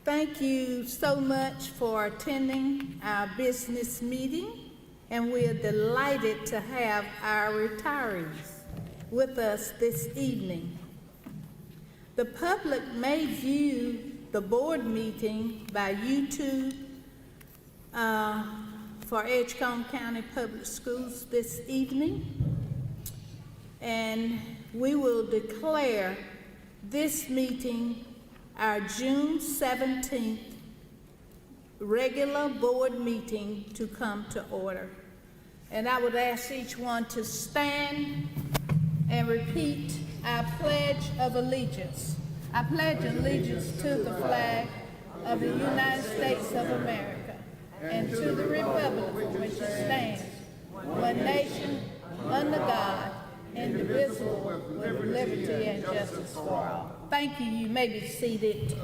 Thank you so much for attending our business meeting, and we are delighted to have our retirees with us this evening. The public may view the board meeting by YouTube for Edgecombe County Public Schools this evening, and we will declare this meeting our June 17th regular board meeting to come to order. And I would ask each one to stand and repeat our Pledge of Allegiance. I pledge allegiance to the flag of the United States of America and to the republic for which it stands, one nation, under God, indivisible, with liberty and justice for all. Thank you. You may be seated.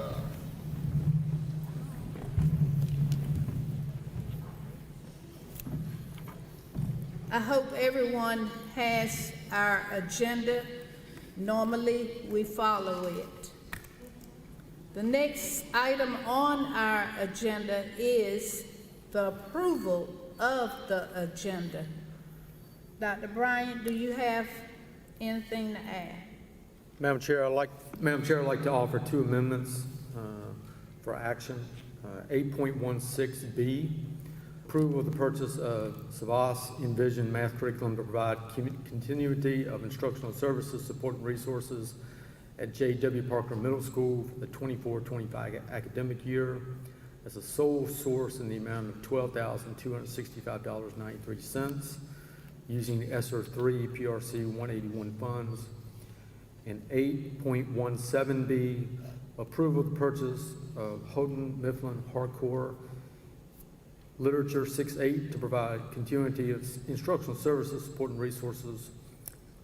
I hope everyone has our agenda. Normally, we follow it. The next item on our agenda is the approval of the agenda. Dr. Bryant, do you have anything to add? Madam Chair, I'd like to offer two amendments for action. 8.16B, approval of the purchase of Savas Envision math curriculum to provide continuity of instructional services, support, and resources at J.W. Parker Middle School for the 24-25 academic year as a sole source in the amount of $12,265.93 using the ESSER 3 PRC 181 funds. And 8.17B, approval of the purchase of Houghton Mifflin Hardcore Literature 6.8 to provide continuity of instructional services, support, and resources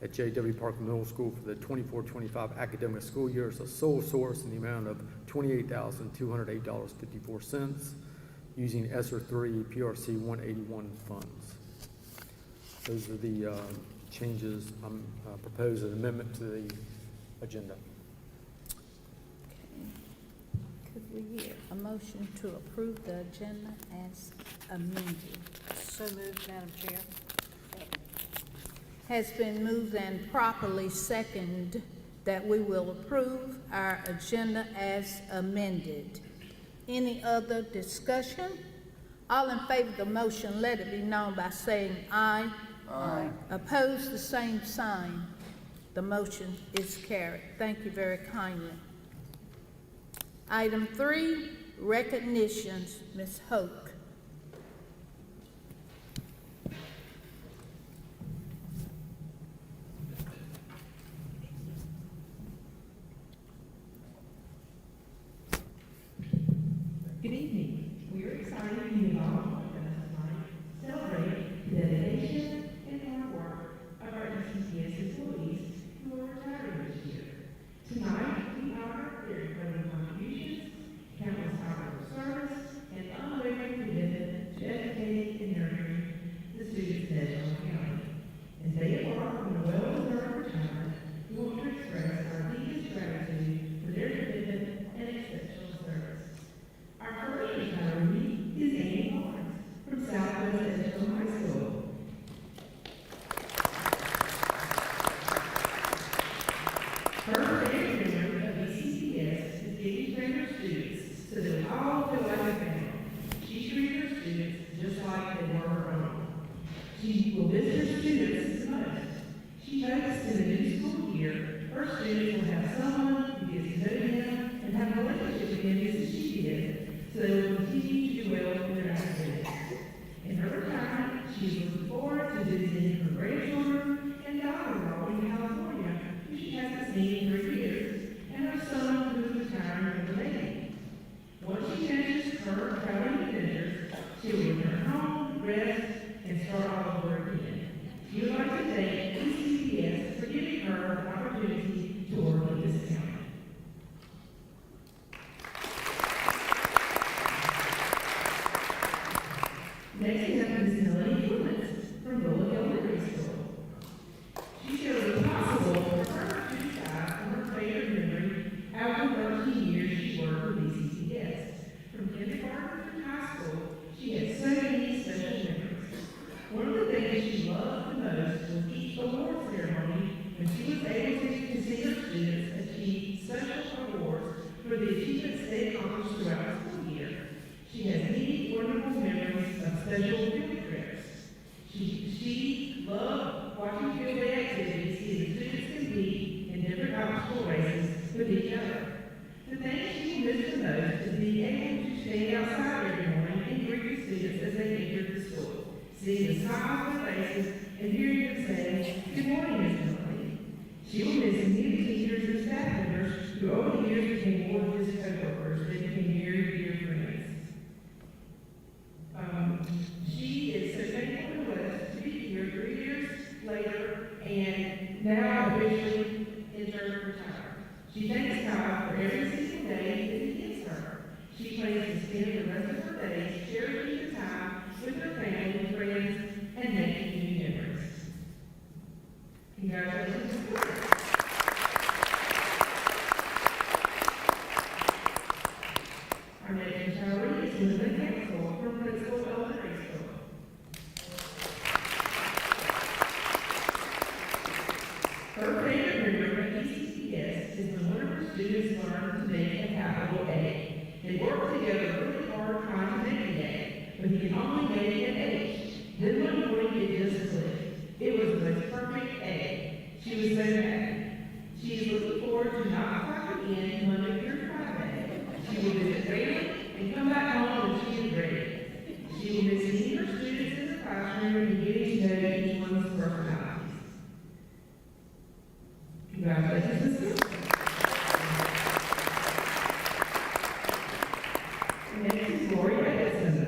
at J.W. Parker Middle School for the 24-25 academic school year as a sole source in the amount of $28,208.54 using ESSER 3 PRC 181 funds. Those are the changes I'm propose an amendment to the agenda. Okay. Could we hear a motion to approve the agenda as amended? So moved, Madam Chair. Has been moved and properly seconded that we will approve our agenda as amended. Any other discussion? All in favor of the motion, let it be known by saying aye. Aye. Opposed, the same sign. The motion is carried. Thank you very kindly. Item 3, recognitions. Ms. Hoke. Good evening. We are excited to be involved with us tonight to celebrate the dedication and hard work of our ECCS employees who are retiring this year. Tonight, we honor their incredible contributions, countless hours of service, and unwavering commitment to educating and nurturing the students in Edgecombe County. As they embark on a well-deserved retirement, we want to express our deepest gratitude for their commitment and exceptional service. Our first retiree is Amy Barnes. the achievements they accomplished throughout the school year. She has many wonderful memories of special field trips. She loved watching field day activities, seeing the students compete in different obstacle races with each other. The thing she missed the most is being able to stand outside every morning and greet the students as they entered the school, seeing the smiles on their faces and hearing them say, "Good morning, Miss Emily." She will miss many teachers and staff members who over the years became more than just co-workers, they became very dear friends. She is so thankful to us to be here 3 years later and now officially entered retirement. She thanks God for every single day that He gives her. She plans to spend the rest of her days cherishing the time with her family, friends, and making new memories. Congratulations. Our next retiree is Elizabeth Hansel from Principal Elementary School. Her favorite memory of ECCS is when one of her students learned to make a capital A. They worked together really hard trying to make an A, but he could only make an H. Then one morning it just clicked. It was the most perfect A. She was so happy. She is looking forward to not clocking in Monday through Friday. She will visit family and come back home when she is ready. She will miss seeing her students in the classroom and getting to know each one's personalities. Congratulations, Ms. Gibson. Next is Lori Edison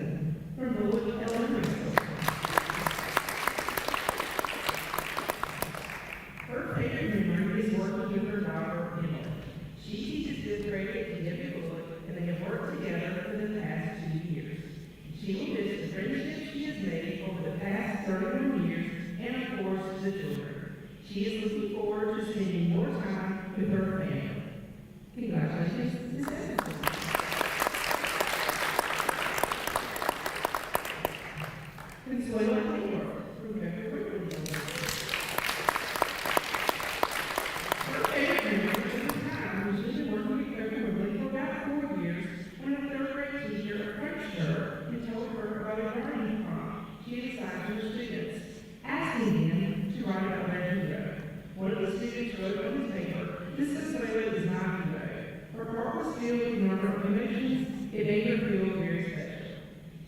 from Bullock Elementary School. Her favorite memory is working with her daughter, Emily. She teaches fifth grade at W. Bullock, and they have worked together for the past 2 years. She will miss the friendship she has made over the past 31 years, and of course, the children. She is looking forward to spending more time with her family. Congratulations, Ms. Edison. Consuelo Taylor from Becker. Her favorite memory of the time was usually working with Becker for about 4 years when a third grade teacher approached her and told her about a gardening prompt she had assigned to her students, asking them to write about their hero. One of the students wrote on his paper, "This Consuelo is not a hero. Her heart was filled with wonderful emotions. It made her feel very special."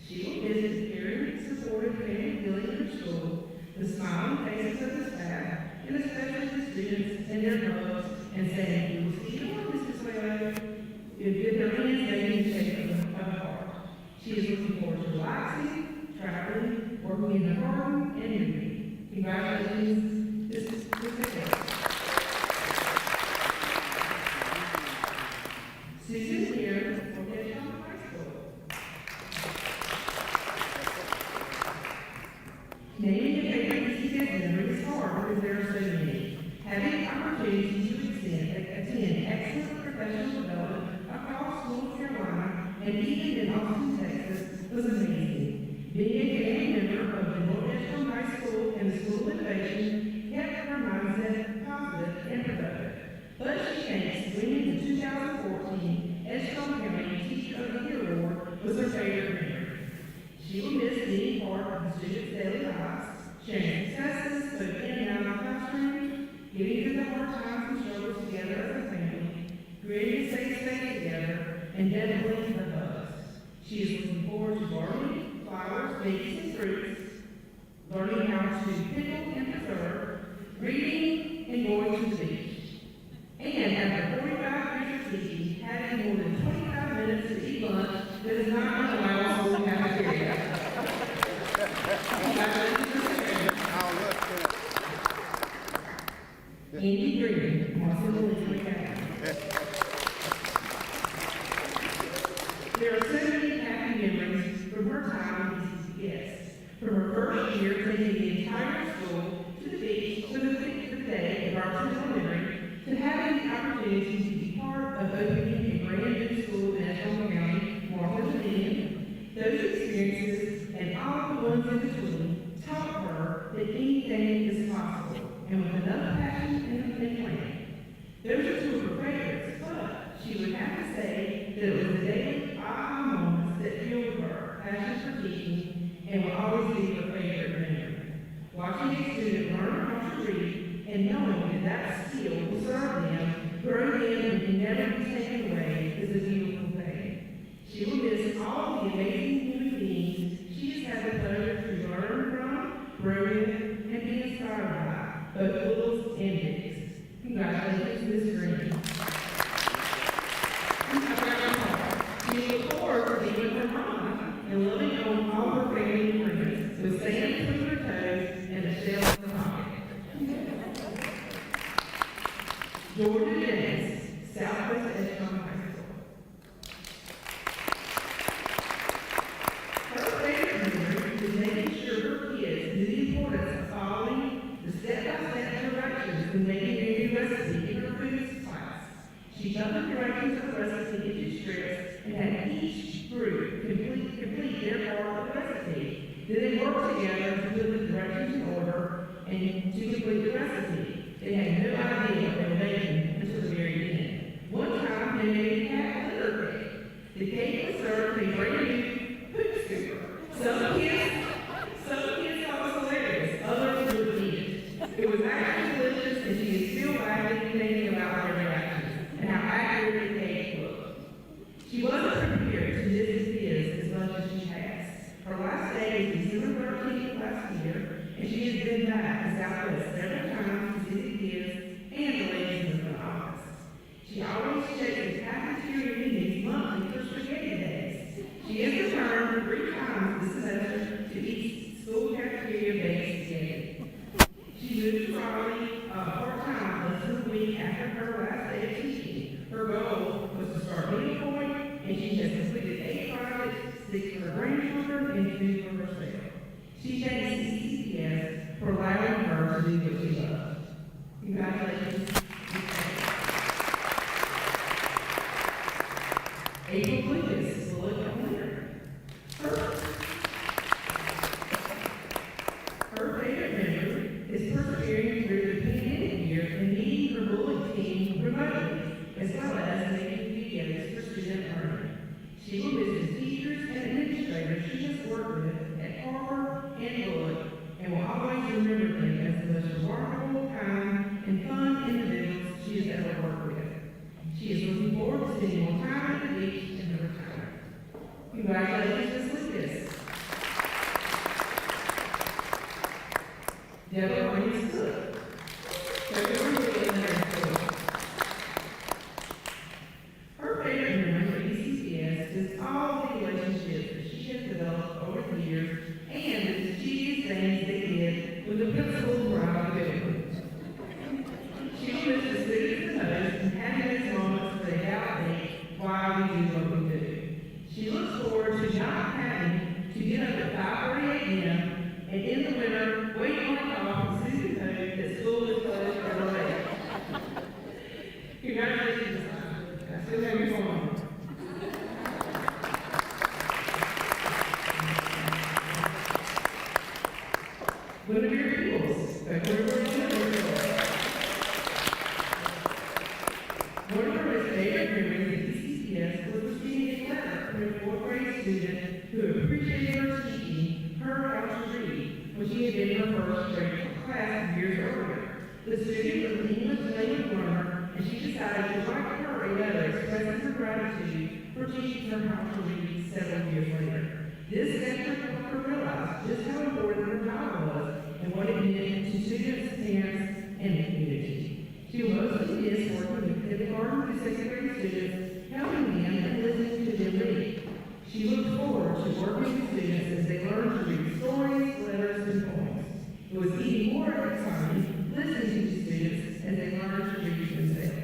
She will miss his caring, supportive family feeling in her school, the smiling faces of the staff, and especially the students and their hugs and saying, "We will see you on Mr. Consuelo," with their hands making the shape of a heart. She is looking forward to relaxing, traveling, working in the garden, and reading. Congratulations, this is Susan here from Edgehill High School. Naming a favorite ECS memory is hard because there are so many. Having the opportunity to attend excellent professional development across North Carolina and even in Austin, Texas was amazing. Being a family member of the North Edgehill High School and the School of Innovation kept her mindset positive and productive. But she thinks winning the 2014 Edgehill County Teacher of the Year Award was her favorite memory. She will miss being part of the students' daily lives, sharing successes, both in and out of the classroom, getting through the hard times and struggles together as a family, creating a safe space together, and definitely the hugs. She is looking forward to gardening, flowers, babies, and fruits, learning how to pickle and preserve, reading, and going to the beach. And after 45 years of teaching, having more than 25 minutes to eat lunch that is not in the Bible school cafeteria. Andy Green, Marshall Military Academy. There are so many happy memories from her time in ECCS. From her first year taking the entire school to the beach for the day at Robertson Elementary, to having the opportunity to be part of opening a brand new school in Edgehill County, Martha's Vineyard. Those experiences and all the ones in between taught her that anything is possible, and with enough passion and plan. Those are two of her favorites, but she would have to say that it was the daily aha moments that fueled her passion for teaching and will always be her favorite memory. Watching a student learn how to read and knowing that that skill will serve them, grow them, and never be taken away is a beautiful thing. She will miss all the amazing human beings she has had the pleasure to learn from, grow with, and be inspired by, both littles and bigs. Congratulations, Ms. Green. She looked forward to being with her mom and loving on all her family and friends, with sand between her toes and a shell in her pocket. Georgia James, Southwest Edgecombe High School. Her favorite memory is making sure her kids knew the importance of following the step-by-step directions when making a new recipe in her foods class. She took the directions of the recipe into strips and had each group complete their part of the recipe. Then they worked together to put the directions in order and to complete the recipe. They had no idea what they were making until the very end. One time they made a cat litter cake. The cake was served in a brand new poop scooper. Some kids thought it was hilarious, others wouldn't eat it. It was actually delicious, and she is still laughing thinking about their reactions and how accurate the cake looked. She wasn't prepared to visit Biz as much as she has. Her last day was December 13th last year, and she has been back to Southwest several times to visit Biz and the ladies in the office. She always checks the cafeteria menus monthly for spaghetti days. She has returned 3 times this semester to eat school cafeteria baked spaghetti. She moved to Raleigh part-time less than a week after her last day of teaching. Her goal was to start needlepoint, and she has completed 8 projects, 6 for her grandchildren, and 2 for herself. She thanks CCPS for allowing her to do what she loves. Congratulations. April Lucas is the local winner. Her favorite memory is persevering through the pandemic year and meeting her bullet team remotely, as well as making videos for student learning. She will miss the teachers and administrators she has worked with at Harvard and Bullock, and will always remember them as the most remarkable, kind, and fun individuals she has ever worked with. She is looking forward to spending more time at the beach in her retirement. Congratulations, Ms. Lucas. Deborah Reeves Cook. Her favorite memory for ECCS is all the relationships that she has developed over the years and the mischievous things they did when the principals were out of the building. She will miss the students the most and having those moments where they validate why we do what we do. She looks forward to not having to get up at 5:30 a.m. and in the winter wait on a call from Susan Hope that school is closed for her late. Congratulations, I still have your phone. One of your equals, one of her favorite memories at ECCS was receiving a letter from a 4th grade student who appreciated her teaching her how to read when she had been in her first grade class years earlier. The student was an English language learner, and she decided to write her a letter expressing her gratitude for teaching her how to read several years later. This lecture helped her realize just how important her job was and what it meant to students, parents, and the community. She will mostly miss working with kindergarten to 6th grade students, helping them and listening to them read. She looks forward to working with students as they learn to read stories, letters, and poems. It was even more exciting listening to students as they learn to read themselves.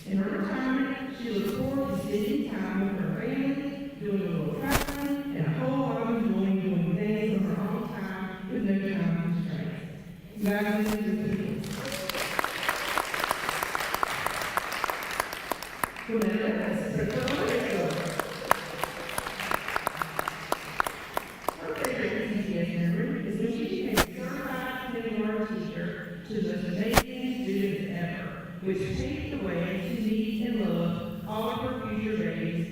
In her retirement, she looks forward to spending time with her family, doing a little traveling, and a whole lot of enjoying doing things on her own time with no time constraints. Congratulations to you. Her favorite ECCS memory is when she became a certified kindergarten teacher to the most amazing students ever, which paved the way to meet and love all of her future babies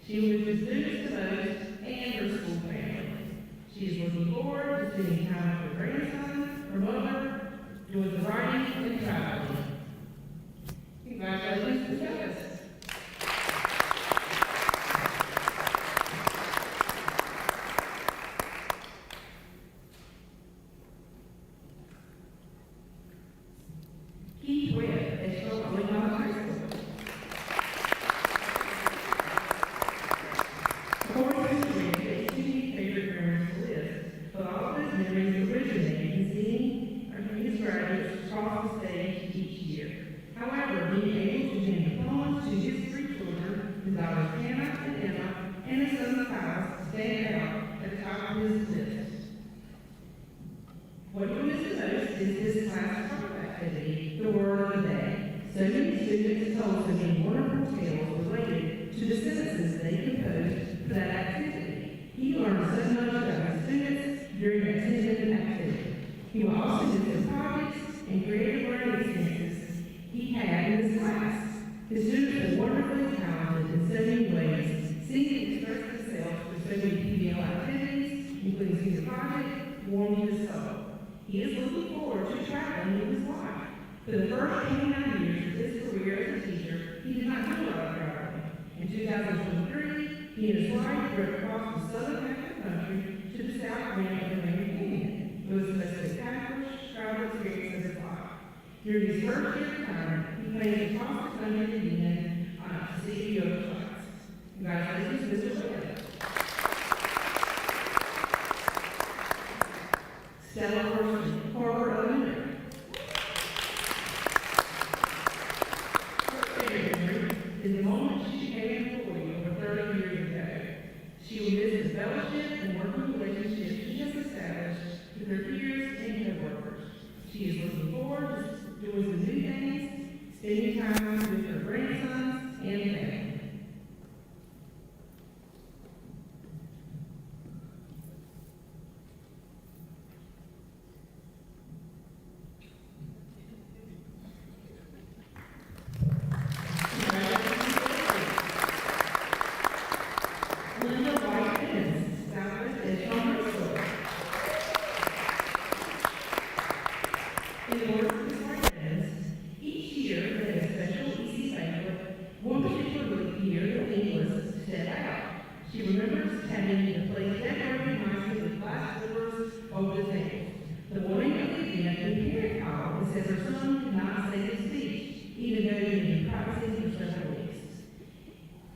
She will miss the students the most and her school family. She is looking forward to spending time with her grandson, her mother, doing the writing and traveling. Congratulations, Ms. Davis. Keith Webb, Edgefield Early High School. According to Webb, his two favorite parents list, but all of his memories originate in seeing his graduates cross the stage each year. However, being able to hand diplomas to his three children, his daughters Hannah and Emma, and his son Kyle, stand out at the top of his list. What he misses most is his class club activity, the word of the day. So many students told so many wonderful tales related to the sentences they composed for that activity. He learned so much about his students during that 10-minute activity. He will also do the projects and creative learning experiences he had in his class. His students are wonderfully talented in so many ways, seeing and express themselves through so many PBL activities, including senior project, warming his soul. He is looking forward to traveling with his wife. For the first 29 years of his career as a teacher, he did not do a lot of traveling. In 2023, he and his wife drove across the southern half of the country to the south rim of the Grand Canyon. It was the most spectacular travel experience of his life. During his first year of retirement, he plans to cross the country again to see yoga class. Congratulations, Mr. Webb. Stella Horsham, Harvard Elementary. Her favorite memory is the moment she became an employee over 30 years ago. She will miss the fellowship and working relationships she has established with her peers and co-workers. She is looking forward to doing some new things, spending time with her grandsons and family.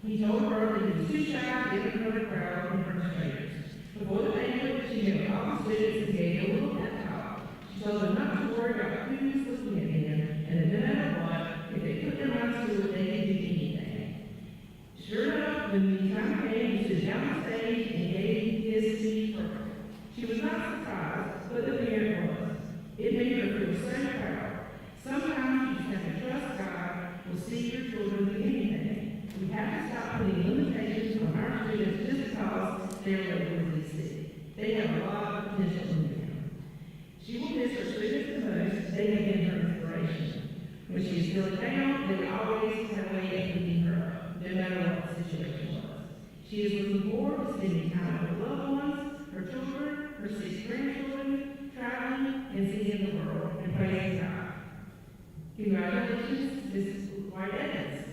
He told her that he was too shy to get in front of a crowd in front of strangers. Before the banquet, she met all the students and gave a little pep talk. She told them not to worry about who's looking at them, and that no matter what, if they put their minds to it, they can do anything. Sure enough, when the time came, he stood down the stage and gave his speech perfect. She was not surprised, but the parent was. It made her feel so proud. Sometimes you just have to trust God will see your children do anything. We have to stop putting limitations on our students just because they're relatively sick. They have a lot of potential in them. She will miss her students the most. They have been her inspiration. When she is feeling down, they always have a way of picking her up, no matter what the situation was. She is looking forward to spending time with her loved ones, her children, her 6 grandchildren, traveling and seeing the world and praising God. Congratulations, Mrs. White Evans.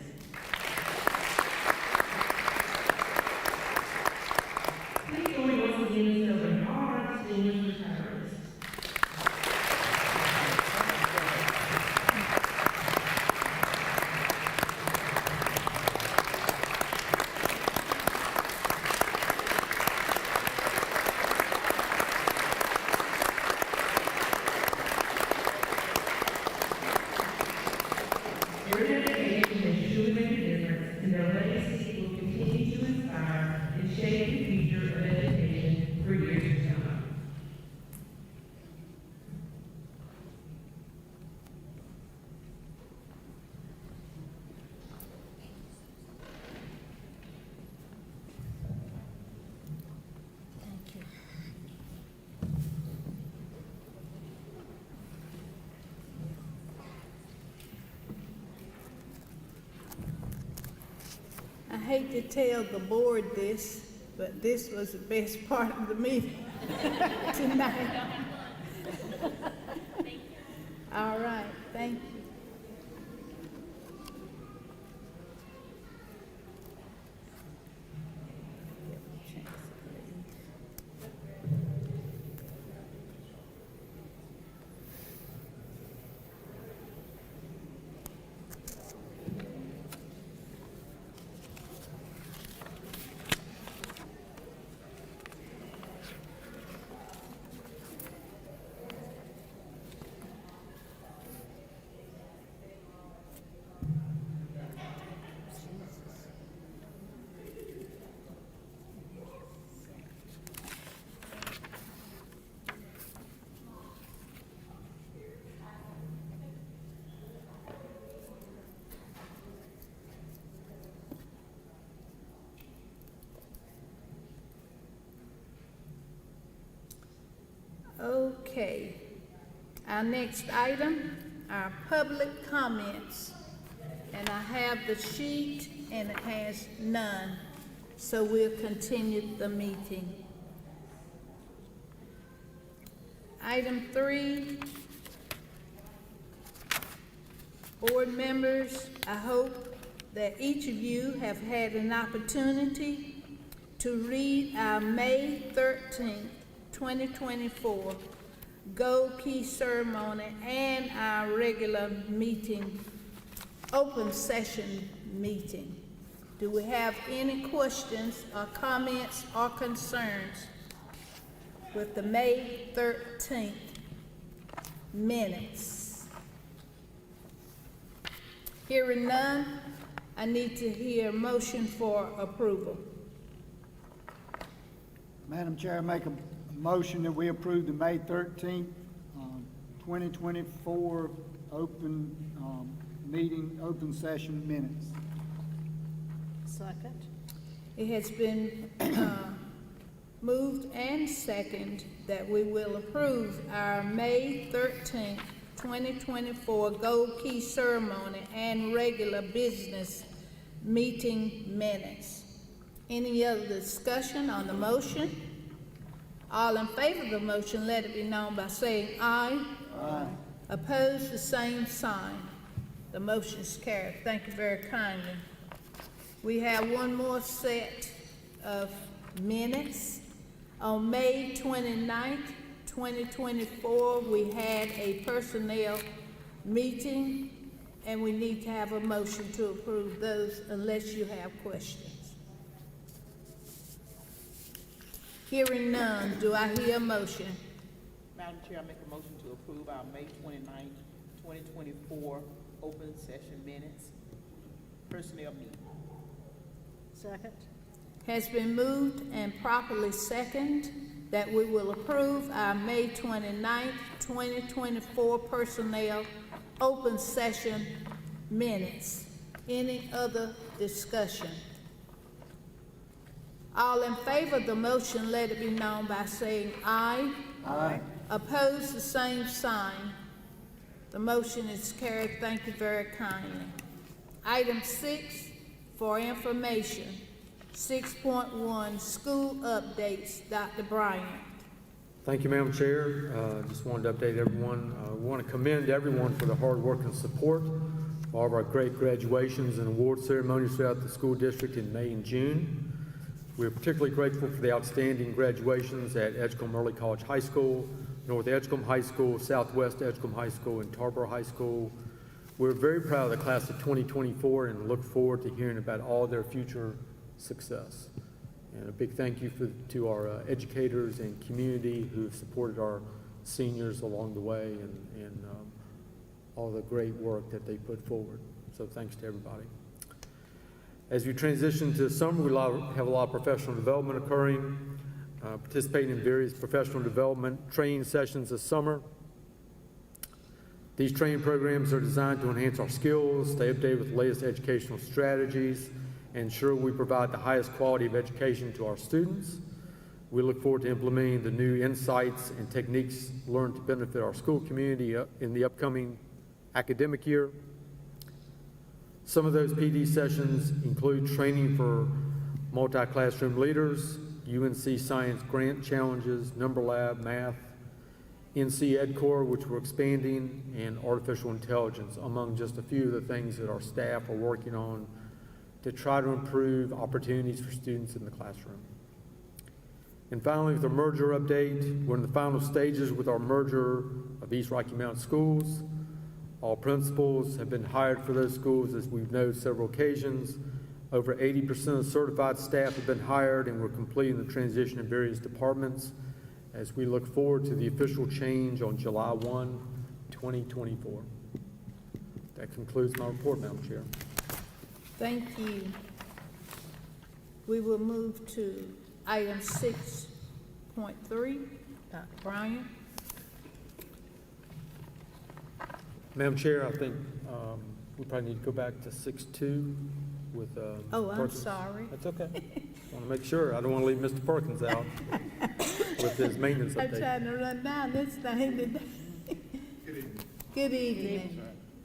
Please join me once again in celebrating all our distinguished retirees. Your dedication has truly made a difference, and their legacy will continue to inspire and shape the future of education for years to come. Thank you. I hate to tell the board this, but this was the best part of the meeting tonight. All right, thank you. Okay, our next item, our public comments. And I have the sheet and it has none, so we'll continue the meeting. Item 3, board members, I hope that each of you have had an opportunity to read our May 13th, 2024 Gold Key ceremony and our regular meeting, open session meeting. Do we have any questions or comments or concerns with the May 13th minutes? Hearing none, I need to hear a motion for approval. Madam Chair, I make a motion that we approve the May 13th, 2024 open meeting, open session minutes. Second. It has been moved and seconded that we will approve our May 13th, 2024 Gold Key ceremony and regular business meeting minutes. Any other discussion on the motion? All in favor of the motion, let it be known by saying aye. Aye. Opposed, the same sign. The motion is carried. Thank you very kindly. We have one more set of minutes. On May 29th, 2024, we had a personnel meeting, and we need to have a motion to approve those unless you have questions. Hearing none, do I hear a motion? Madam Chair, I make a motion to approve our May 29th, 2024 open session minutes, personnel meeting. Second. Has been moved and properly seconded that we will approve our May 29th, 2024 personnel open session minutes. Any other discussion? All in favor of the motion, let it be known by saying aye. Aye. Opposed, the same sign. The motion is carried. Thank you very kindly. Item 6, for information. 6.1, school updates. Dr. Bryant. Thank you, Madam Chair. Just wanted to update everyone. We want to commend everyone for the hard work and support for all of our great graduations and award ceremonies throughout the school district in May and June. We're particularly grateful for the outstanding graduations at Edgecombe Early College High School, North Edgecombe High School, Southwest Edgecombe High School, and Tarboro High School. We're very proud of the class of 2024 and look forward to hearing about all their future success. And a big thank you to our educators and community who have supported our seniors along the way and all the great work that they put forward. So thanks to everybody. As we transition to summer, we have a lot of professional development occurring, participating in various professional development training sessions this summer. These training programs are designed to enhance our skills, stay updated with the latest educational strategies, and ensure we provide the highest quality of education to our students. We look forward to implementing the new insights and techniques learned to benefit our school community in the upcoming academic year. Some of those PD sessions include training for multi-classroom leaders, UNC Science Grant Challenges, Number Lab, Math, NC Ed Core, which we're expanding, and artificial intelligence, among just a few of the things that our staff are working on to try to improve opportunities for students in the classroom. And finally, with the merger update, we're in the final stages with our merger of East Rocky Mountain Schools. All principals have been hired for those schools, as we've noted several occasions. Over 80% of certified staff have been hired, and we're completing the transition in various departments as we look forward to the official change on July 1, 2024. That concludes my report, Madam Chair. Thank you. We will move to item 6.3. Dr. Bryant. Madam Chair, I think we probably need to go back to 6.2 with Oh, I'm Perkins. sorry. That's okay. Want to make sure. I don't want to leave Mr. Perkins out with his maintenance I'm update. trying to run down this thing today. Good evening.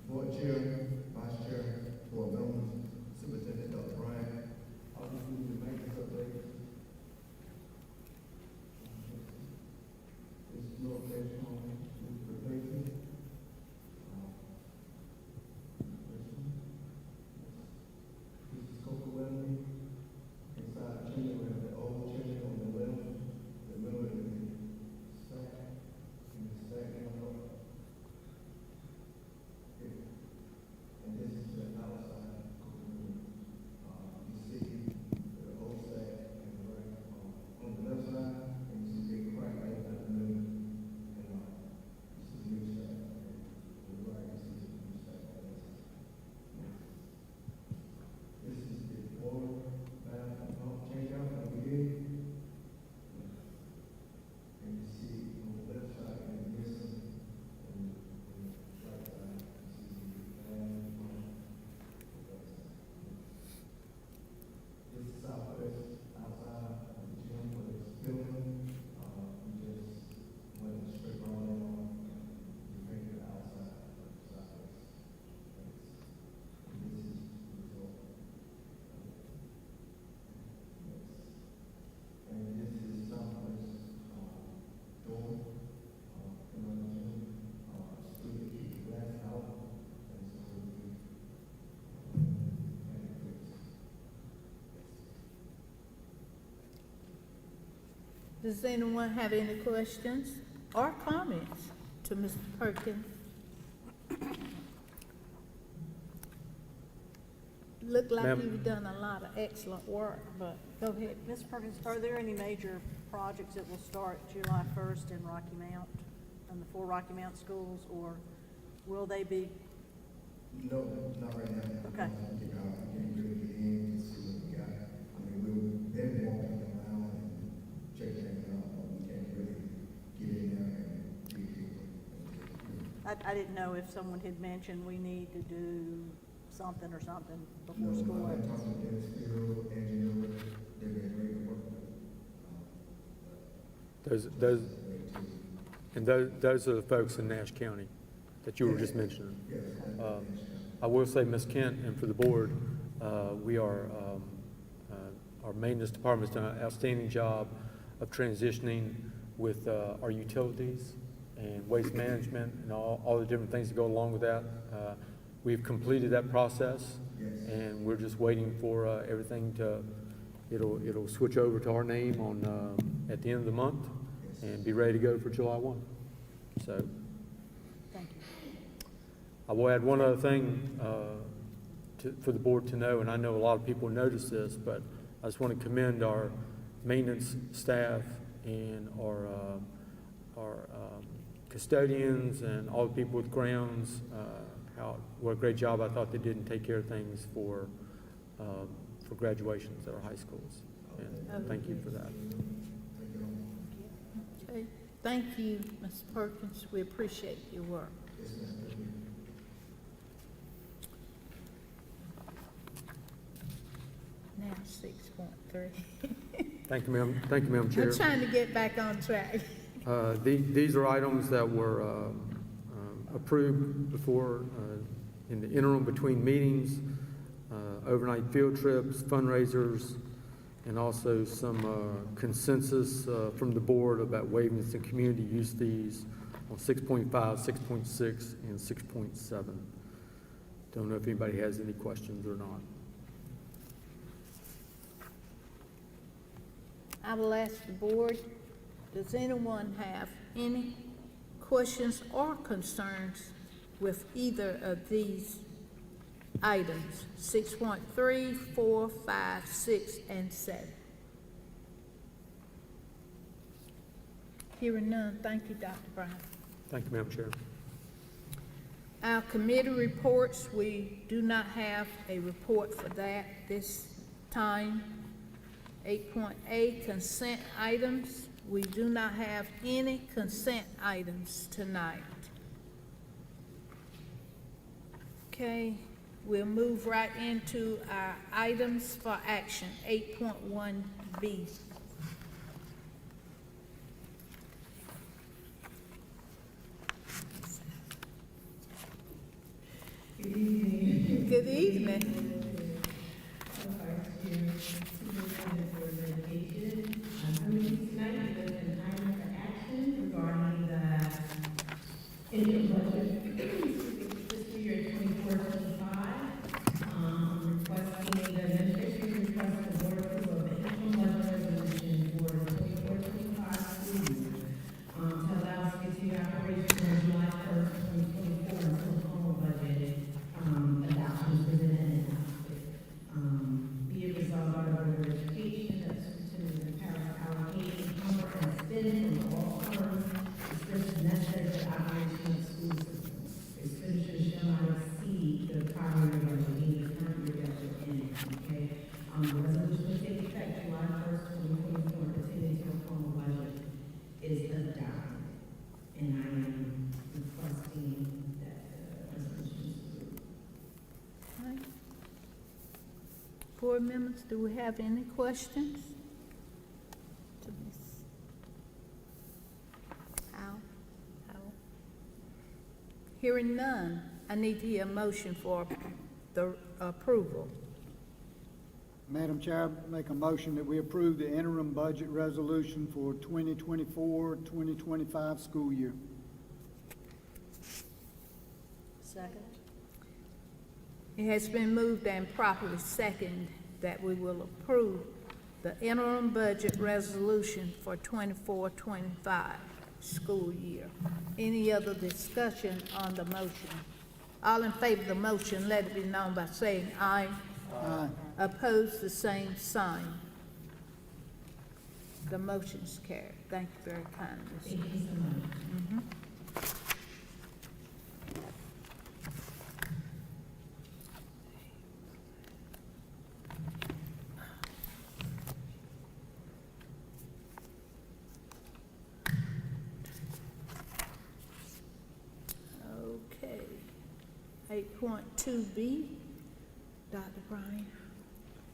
Board Chair, Vice Chair, Board members, Superintendent Dr. Bryant, I'll just move the maintenance update. This is location on replacement. This is Coca Welding. Inside the chimney, we have the old chimney on the left, the middle is the stack, and the stack on the right. And this is the outside courtroom. You see the old stack and the right, on the left side, and you see a crack right in the middle. And you see the new stack. On the right, you see the new stack. This is the boiler, bath, and pump changeout that we did. And you see on the left side, and missing, and the right side, you see the bath, pump. This is southwest outside of the gym where it's building. We just went a straight line on, we painted the outside of the southwest. And this is the result. And this is southwest, door, in the gym, so we keep the glass out, and so we and it's. Does anyone have any questions or comments to Mr. Perkins? Look like Ma'am. you've done a lot of excellent work, but go ahead. Ms. Perkins, are there any major projects that will start July 1st in Rocky Mount, in the 4 Rocky Mount schools, or will they be? No, not right now. Okay. I think I can really get in to see what we got. I mean, we've been walking around and checking things out, but we can't really get in there and get it. I didn't know if someone had mentioned we need to do something or something No, before school I've been ends. talking to Dennis Field, engineer, they've been great to work with. Those are the folks in Nash County that you were just mentioning. Yes, I will say, Ms. Kent, and for the board, we are, our maintenance department's done an outstanding job of transitioning with our utilities and waste management and all the different things that go along with that. We've completed that process, and we're just waiting for everything to, it'll switch over to our name on, at the end of the month and be ready to go for July 1. So Thank you. I will add one other thing for the board to know, and I know a lot of people notice this, but I just want to commend our maintenance staff and our custodians and all the people with grounds. What a great job I thought they did and take care of things for graduations at our high schools. And thank you for that. Okay. Thank you, Ms. Perkins. We appreciate your work. Now 6.3. Thank you, ma'am. Thank you, Madam Chair. I'm trying to get back on track. These are items that were approved before in the interim between meetings. overnight field trips, fundraisers, and also some consensus from the board about waiving some community use fees on 6.5, 6.6, and 6.7. Don't know if anybody has any questions or not. I will ask the board, does anyone have any questions or concerns with either of these items, 6.3, 4, 5, 6, and 7? Hearing none, thank you, Dr. Brown. Thank you, Madam Chair. Our committee reports, we do not have a report for that this time. 8.A, consent items. We do not have any consent items tonight. Okay, we'll move right into our items for action, 8.1B. Good evening. Tonight is an item for action regarding the interim budget fiscal year 24-25. Requesting the administration request the board approval of the interim budget resolution for the 24-25 school year to allow us to continue operations on July 1st, 2024 until the formal budget adoption is presented and adopted. Be it resolved by the Board of Education that the superintendent is empowered to allocate, encumber, and spend from all funds expenses necessary for the operation of the school system. Expenditures shall not exceed the prior year budget, being the current year budget ending, okay? The resolution will take effect July 1st, 2024, pertaining to the formal budget is adopted. And I am requesting that the resolution is approved. Right. Board members, do we have any questions? To Ms. Al? Hearing none, I need to hear a motion for the approval. Madam Chair, I make a motion that we approve the interim budget resolution for 2024-2025 school year. Second? It has been moved and properly seconded that we will approve the interim budget resolution for 24-25 school year. Any other discussion on the motion? All in favor of the motion, let it be known by saying aye. Aye. Opposed, the same sign. The motion's carried. Thank you very kindly. Thank you so much. Okay. 8.2B, Dr. Bryan.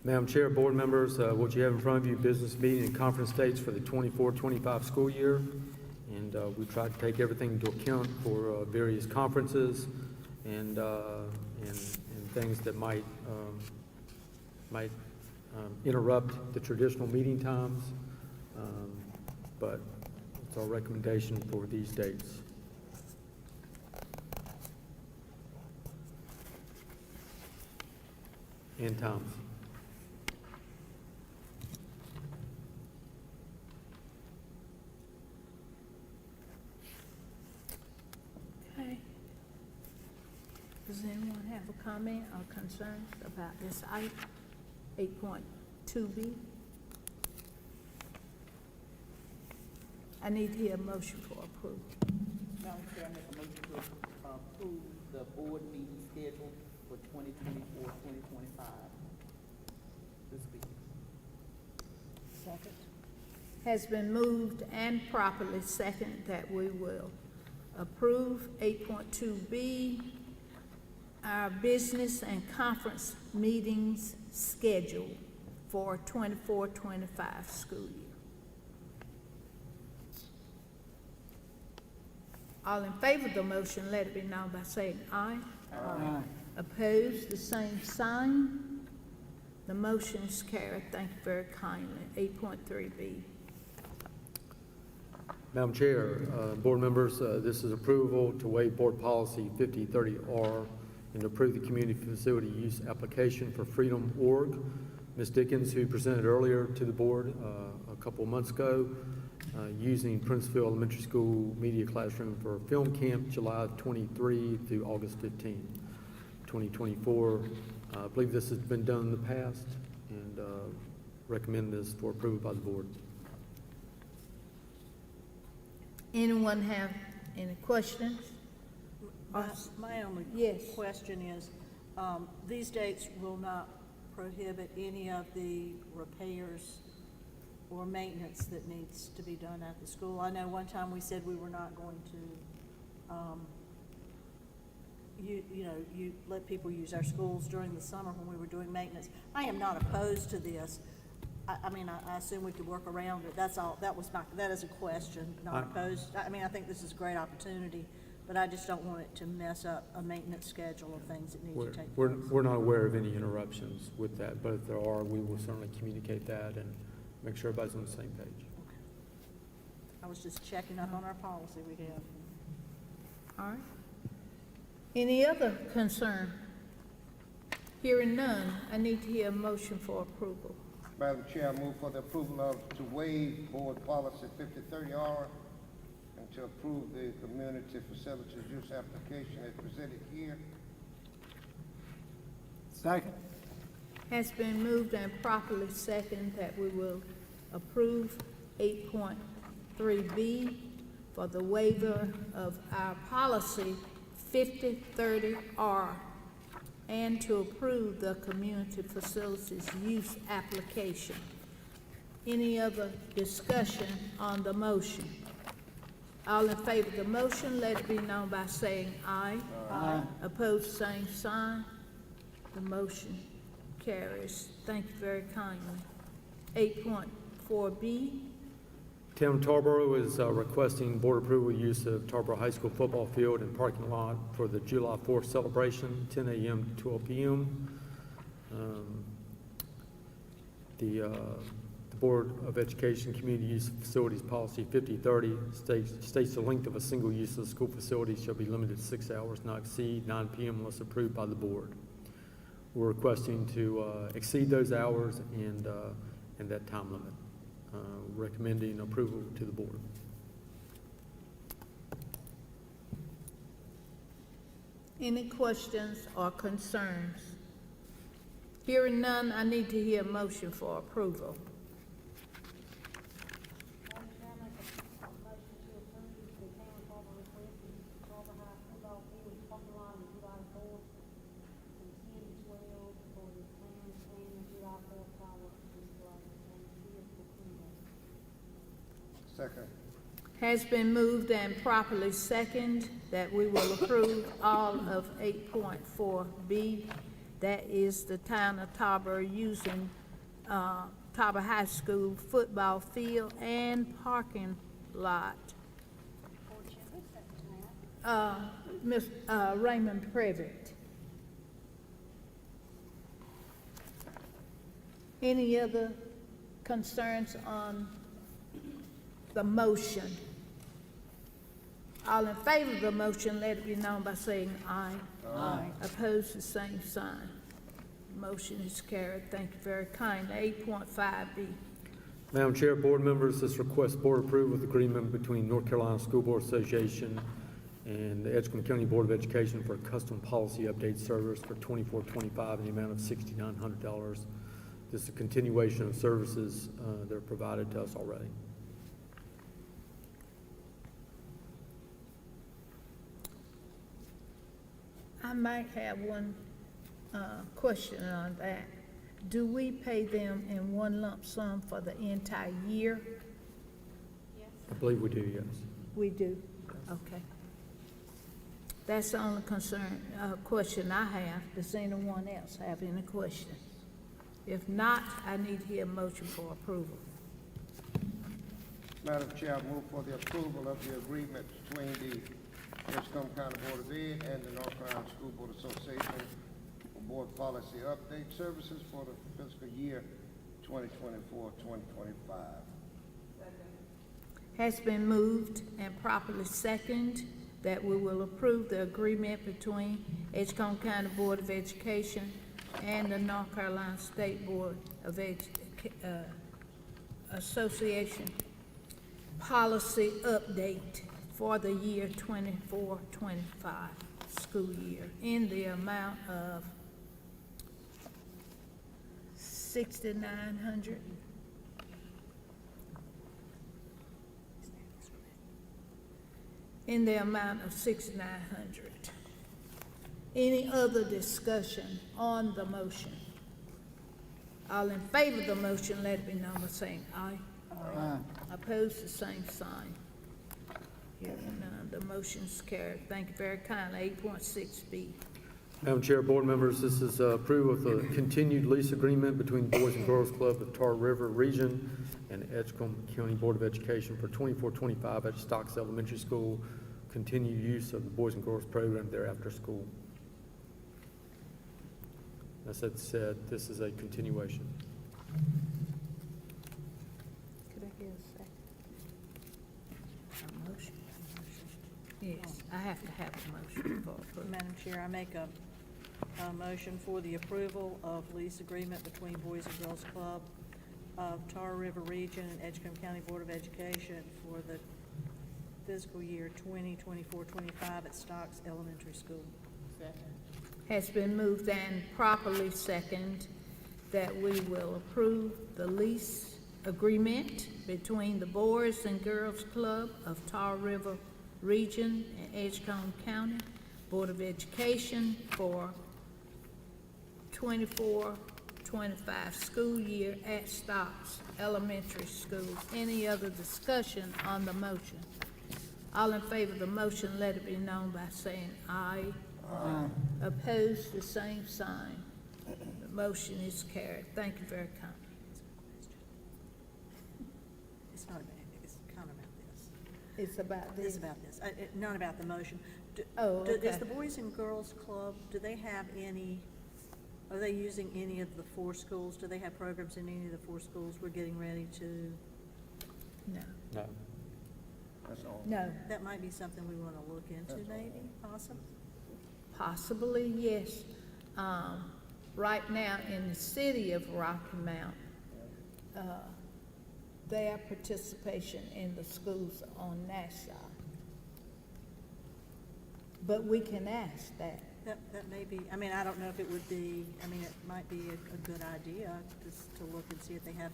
Madam Chair, board members, what you have in front of you, business meeting and conference dates for the 24-25 school year. And we tried to take everything into account for various conferences and things that might interrupt the traditional meeting times. But it's our recommendation for these dates. And times. Okay. Does anyone have a comment or concerns about this item, 8.2B? I need to hear a motion for approval. Madam Chair, I make a motion to approve the board meeting schedule for 2024-2025 this week. Second? Has been moved and properly seconded that we will approve 8.2B, our business and conference meetings schedule for 24-25 school year. All in favor of the motion, let it be known by saying aye. Aye. Opposed, the same sign. The motion is carried. Thank you very kindly. 8.3B. Madam Chair, board members, this is approval to waive board policy 5030R and approve the community facility use application for Freedom Org. Ms. Dickens, who presented earlier to the board a couple of months ago, using Princeville Elementary School media classroom for film camp July 23 through August 15, 2024. I believe this has been done in the past, and recommend this for approval by the board. Anyone have any questions? My only Yes. question is, these dates will not prohibit any of the repairs or maintenance that needs to be done at the school. I know one time we said we were not going to, you let people use our schools during the summer when we were doing maintenance. I am not opposed to this. I assume we could work around it. That's all. That is a question, not opposed. I think this is a great opportunity, but I just don't want it to mess up a maintenance schedule of things that need to take place. We're not aware of any interruptions with that, but if there are, we will certainly communicate that and make sure everybody's on the same page. I was just checking up on our policy we have. All right. Any other concern? Hearing none, I need to hear a motion for approval. Madam Chair, I move for the approval to waive board policy 5030R and to approve the community facilities use application as presented here. Second. Has been moved and properly seconded that we will approve 8.3B for the waiver of our policy 5030R and to approve the community facilities use application. Any other discussion on the motion? All in favor of the motion, let it be known by saying aye. Aye. Opposed, same sign. The motion carries. Thank you very kindly. 8.4B. Town of Tarboro is requesting board approval use of Tarboro High School football field and parking lot for the July 4th celebration, 10 a.m. to 12 p.m. The Board of Education Community Use Facilities Policy 5030 states the length of a single use of the school facility shall be limited to 6 hours, not exceed 9 p.m. unless approved by the board. We're requesting to exceed those hours and that time limit. Recommending approval to the board. Any questions or concerns? Hearing none, I need to hear a motion for approval. Second. Has been moved and properly seconded that we will approve all of 8.4B. That is the town of Tarboro using Tarboro High School football field and parking lot. Ms. Raymond Previtt. Any other concerns on the motion? All in favor of the motion, let it be known by saying aye. Aye. Opposed, the same sign. Motion is carried. Thank you very kindly. 8.5B. Madam Chair, board members, this requests board approval of the agreement between North Carolina School Board Association and the Edgecombe County Board of Education for a custom policy update service for 2425 in the amount of $6,900. This is a continuation of services that are provided to us already. I might have one question on that. Do we pay them in one lump sum for the entire year? I believe we do, yes. We do? Okay. That's the only question I have. Does anyone else have any questions? If not, I need to hear a motion for approval. Madam Chair, I move for the approval of the agreement between the Edgecombe County Board of Ed and the North Carolina School Board Association for board policy update services for the fiscal year 2024-2025. Has been moved and properly second that we will approve the agreement between Edgecombe County Board of Education and the North Carolina State Board of Association policy update for the year 24-25 school year in the amount of $6,900. In the amount of $6,900. Any other discussion on the motion? All in favor of the motion, let it be known by saying aye. Aye. Opposed, the same sign. Hearing none, the motion's carried. Thank you very kindly. 8.6B. Madam Chair, board members, this is approval of the continued lease agreement between the Boys and Girls Club of Tar River Region and Edgecombe County Board of Education for 24-25 at Stocks Elementary School. Continued use of the Boys and Girls Program there after school. As I said, this is a continuation. Could I get a second? A motion? Yes, I have to have a motion for approval. Madam Chair, I make a motion for the approval of lease agreement between Boys and Girls Club of Tar River Region and Edgecombe County Board of Education for the fiscal year 2024-25 at Stocks Elementary School. Second. Has been moved and properly second that we will approve the lease agreement between the Boys and Girls Club of Tar River Region and Edgecombe County Board of Education for 24-25 school year at Stocks Elementary School. Any other discussion on the motion? All in favor of the motion, let it be known by saying aye. Aye. Opposed, the same sign. The motion is carried. Thank you very kindly. It's not about, it's kind of about this. It's about It's this. about this, not about the motion. Oh, Does okay. the Boys and Girls Club, do they have any, are they using any of the 4 schools? Do they have programs in any of the 4 schools we're getting ready to? No, No. That's all. no, That might be something we want to look into, maybe, possibly? possibly, yes. Right now, in the city of Rocky Mount, their participation in the schools on that side. But we can ask that. That may be, I mean, I don't know if it would be, I mean, it might be a good idea just to look and see if they have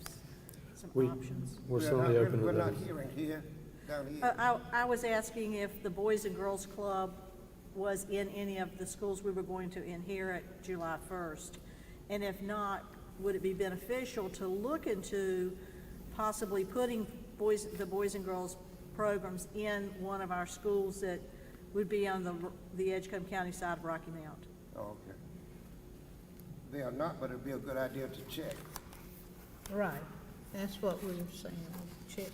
some We- options. We're certainly open to We're not those. hearing here, down here. I was asking if the Boys and Girls Club was in any of the schools we were going to inherit July 1st. And if not, would it be beneficial to look into possibly putting the Boys and Girls programs in one of our schools that would be on the Edgecombe County side of Rocky Mount? Oh, okay. They are not, but it'd be a good idea to check. Right, that's what we were saying, check.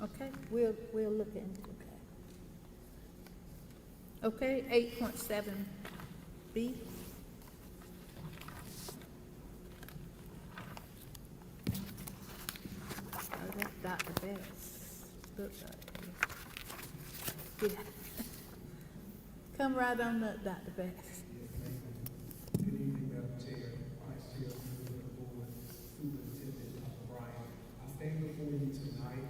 Okay, we'll look into that. Okay, 8.7B. Oh, that's Dr. Betts. Look right here. Yeah. Come right on up, Dr. Betts. Good evening, Madam Chair, Vice Chair, members of the board, Superintendent Bryant. I stand before you tonight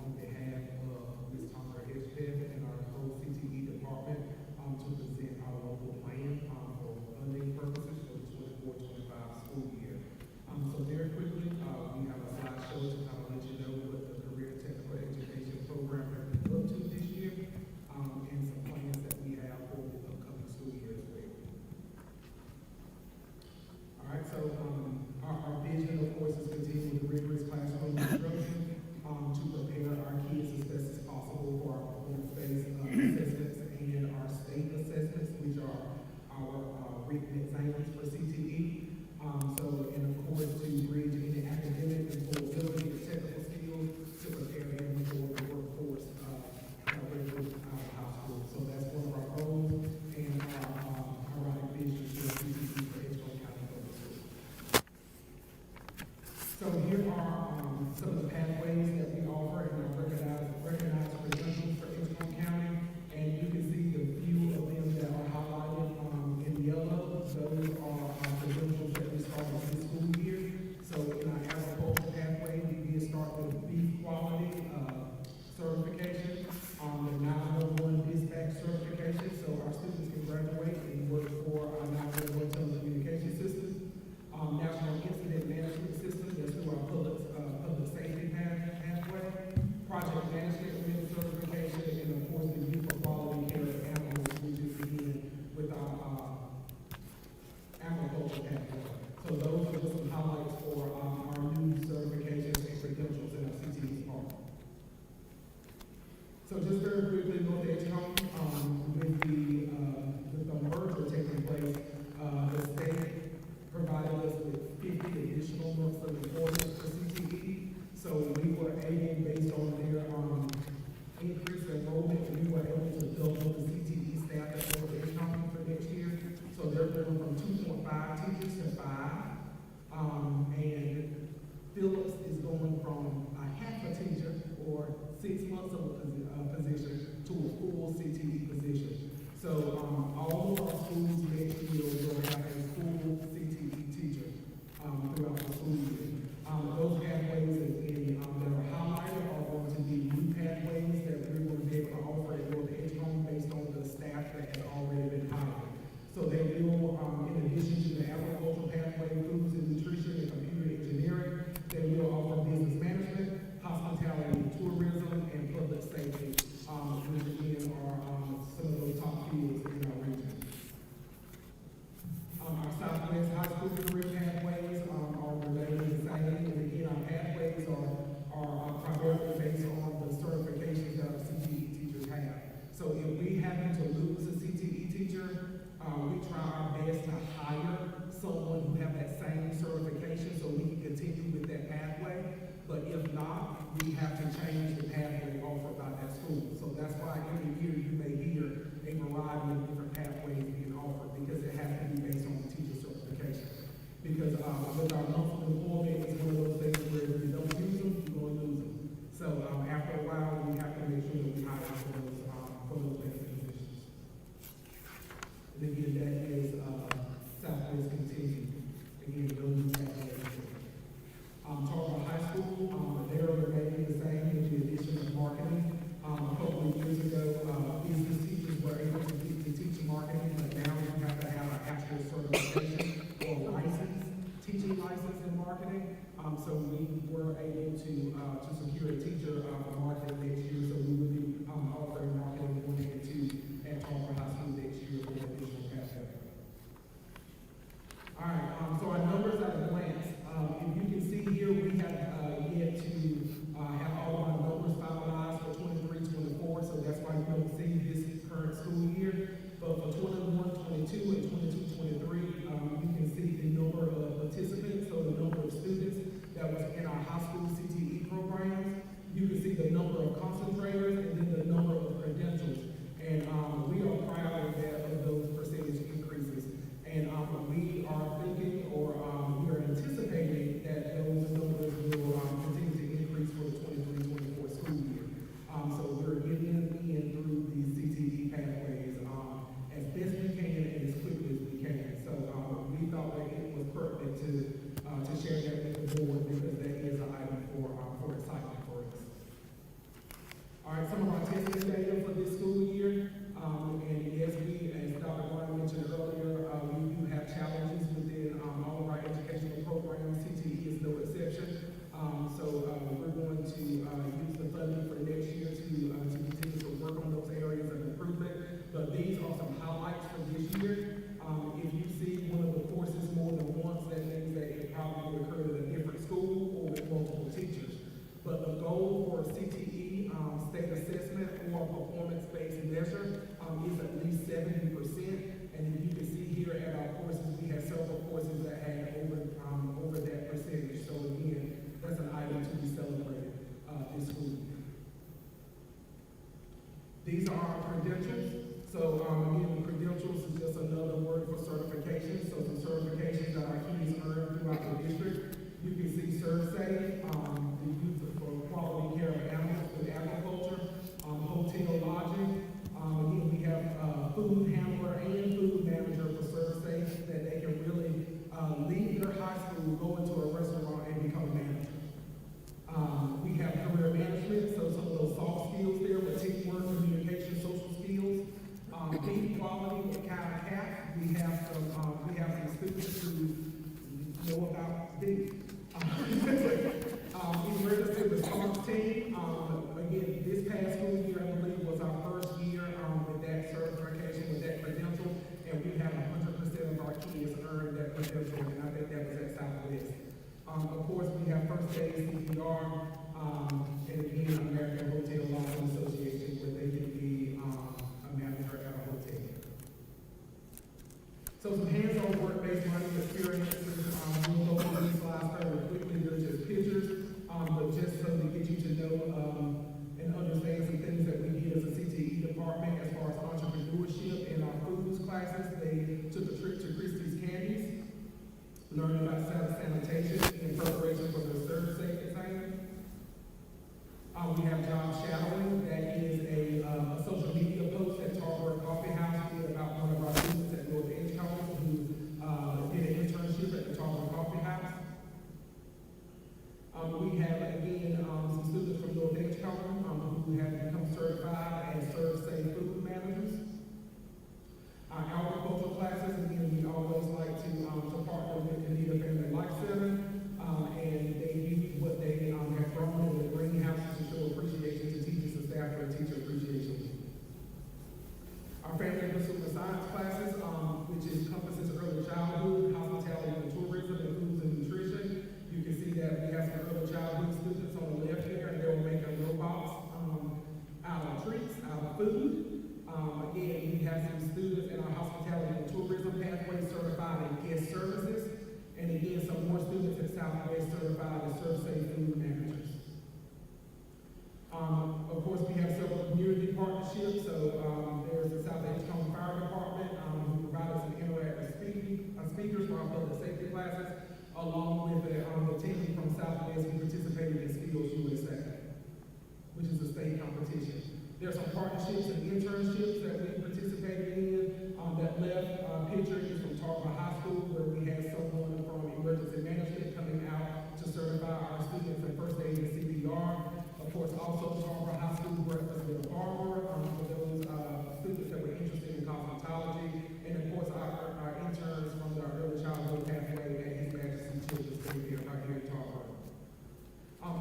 on behalf of Ms. Tonka Hedgepeth and our whole CTE department to present our local plan for funding purposes for the 24-25 school year. So very quickly, we have a slideshow to kind of let you know what the career technical education program has been up to this year, and some plans that we have for the upcoming school year as well. All right, so our vision, of course, is continue with rigorous classroom instruction to prepare our kids as best as possible for our performance-based assessments and our state assessments, which are our written exams for CTE. And of course, to bridge any academic and ability or technical skills to prepare them for the workforce right out of high school. So that's one of our goals and our vision So those are just some highlights for, our new certifications and credentials in our CTE department. So just very briefly, North Edgecombe, with the merger taking place, the state provided us with 50 additional months of employment for CTE. So we were able, based on their, increased enrollment, we were able to double the CTE staff at North Edgecombe for next year. So they're going from 2.5 teachers to 5. And Phillips is going from a half a teacher or 6 months of a position to a full CTE position. So, all of our schools next year will have a full CTE teacher, throughout the school year. Those pathways again, that are highlighted are going to be new pathways that we're going to be able to offer at North Edgecombe based on the staff that has already been hired. So they will, in addition to the agricultural pathway, foods and nutrition and computer engineering, they will offer business management, hospitality and tourism, and public safety, which again are, some of those top fields in our region. Our Southwest High School career pathways, are related the same, and again, our pathways are primarily based on the certifications that our CTE teachers have. So if we happen to lose a CTE teacher, we try our best to hire someone who have that same certification so we can continue with that pathway. But if not, we have to change the pathway offered by that school. So that's why every year you may hear a variety of different pathways being offered, because it has to be based on the teacher certification. Because with our monthly employment, it's one of those things where if you don't use them, you're going to lose them. So after a while, we have to make sure that we hire for those basic positions. And again, that is Southwest continued. Again, those pathways. Talking about high school, they are remaining the same with the addition of marketing. A couple of years ago, business teachers were able to teach marketing, but now you have to have an actual certification or license, teaching license in marketing. So we were able to secure a teacher for marketing next year. So we will be offering marketing 1 and 2 at Talking High School next year for an additional pathway. All right, so our numbers at a glance. If you can see here, we have yet to have all of our numbers finalized for 23-24, so that's why you don't see this current school year. But for 21-22 and 22-23, you can see the number of participants, so the number of students that was in our high school CTE programs. You can see the number of concentrators and then the number of credentials. And we are proud of that, of those percentage increases. And we are thinking, or we are anticipating that those numbers will continue to increase for the 23-24 school year. So we're getting them in through these CTE pathways as best we can and as quickly as we can. So we thought that it was pertinent to share that with the board, because that is an item for excitement for us. All right, some of our testing data for this school year. And yes, we, as Dr. Warren mentioned earlier, we do have challenges within all of our educational programs. CTE is no exception. So we're going to use the funding for next year to continue to work on those areas of improvement. But these are some highlights for this year. If you see one of the courses more than once, that means that it probably occurred at a different school or with multiple teachers. But the goal for CTE state assessment or performance-based measure is at least 70%. And if you can see here at our courses, we have several courses that had over that percentage. So again, that's an item to be celebrated this school year. These are our credentials. So again, the credentials is just another word for certification. So the certifications that our kids earn throughout the district. You can see ServSafe, the use for quality care of animals with agriculture, hotel lodging. Again, we have food handler and food manager for ServSafe, that they can really leave their high school, go into a restaurant, and become a manager. We have career management, so some of those soft skills there with teamwork, communication, social skills. Beef quality with cow and calf. We have some students who know about beef. Emergency response team. Again, this past school year, I believe, was our first year with that certification, with that credential, and we had 100% of our kids earn that credential. medical, and I think that was at Southwest. Of course, we have First Aid, CPR, and again, American Hotel Lodging Association, where they can be, a manager at a hotel. So some hands-on work-based learning experiences, we'll go through these slides fairly quickly, they're just pictures, but just so to get you to know, and understand some things that we did as a CTE department as far as entrepreneurship in our foods classes. They took a trip to Christie's Candies, learned about sanitation in preparation for their serve safe exam. We have job shadowing, that is a social media post that Tarboro Coffee House did about one of our students at North Edgecombe who did an internship at the Tarboro Coffee House. We have, again, some students from North Edgecombe who have become certified as serve safe food managers. Our agricultural classes, again, we always like to partner with Canida Family Life Center, and they use what they have grown in the greenhouses to show appreciation to teachers and staff for Teacher Appreciation Week. Our family and consumer science classes, which encompasses early childhood, hospitality and tourism, and foods and nutrition. You can see that we have some early childhood students on the left here, and they'll make robots out of treats, out of food. Again, we have some students in our hospitality and tourism pathway certified in guest services, and again, some more students at Southwest certified as serve safe food managers. Of course, we have several community partnerships. So there's the South Edgecombe Fire Department who provided some interactive speakers for our public safety classes, along with the team from Southwest who participated in Skills USA, which is a state competition. There's some partnerships and internships that we participated in. That left picture is from Tarboro High School, where we had someone from emergency management coming out to certify our students in first aid and CPR. Of course, also Tarboro High School breakfast with a farmer for those students that were interested in cosmetology, and of course our interns from the early childhood pathway at His Majesty Children's Daycare right here in Tarboro.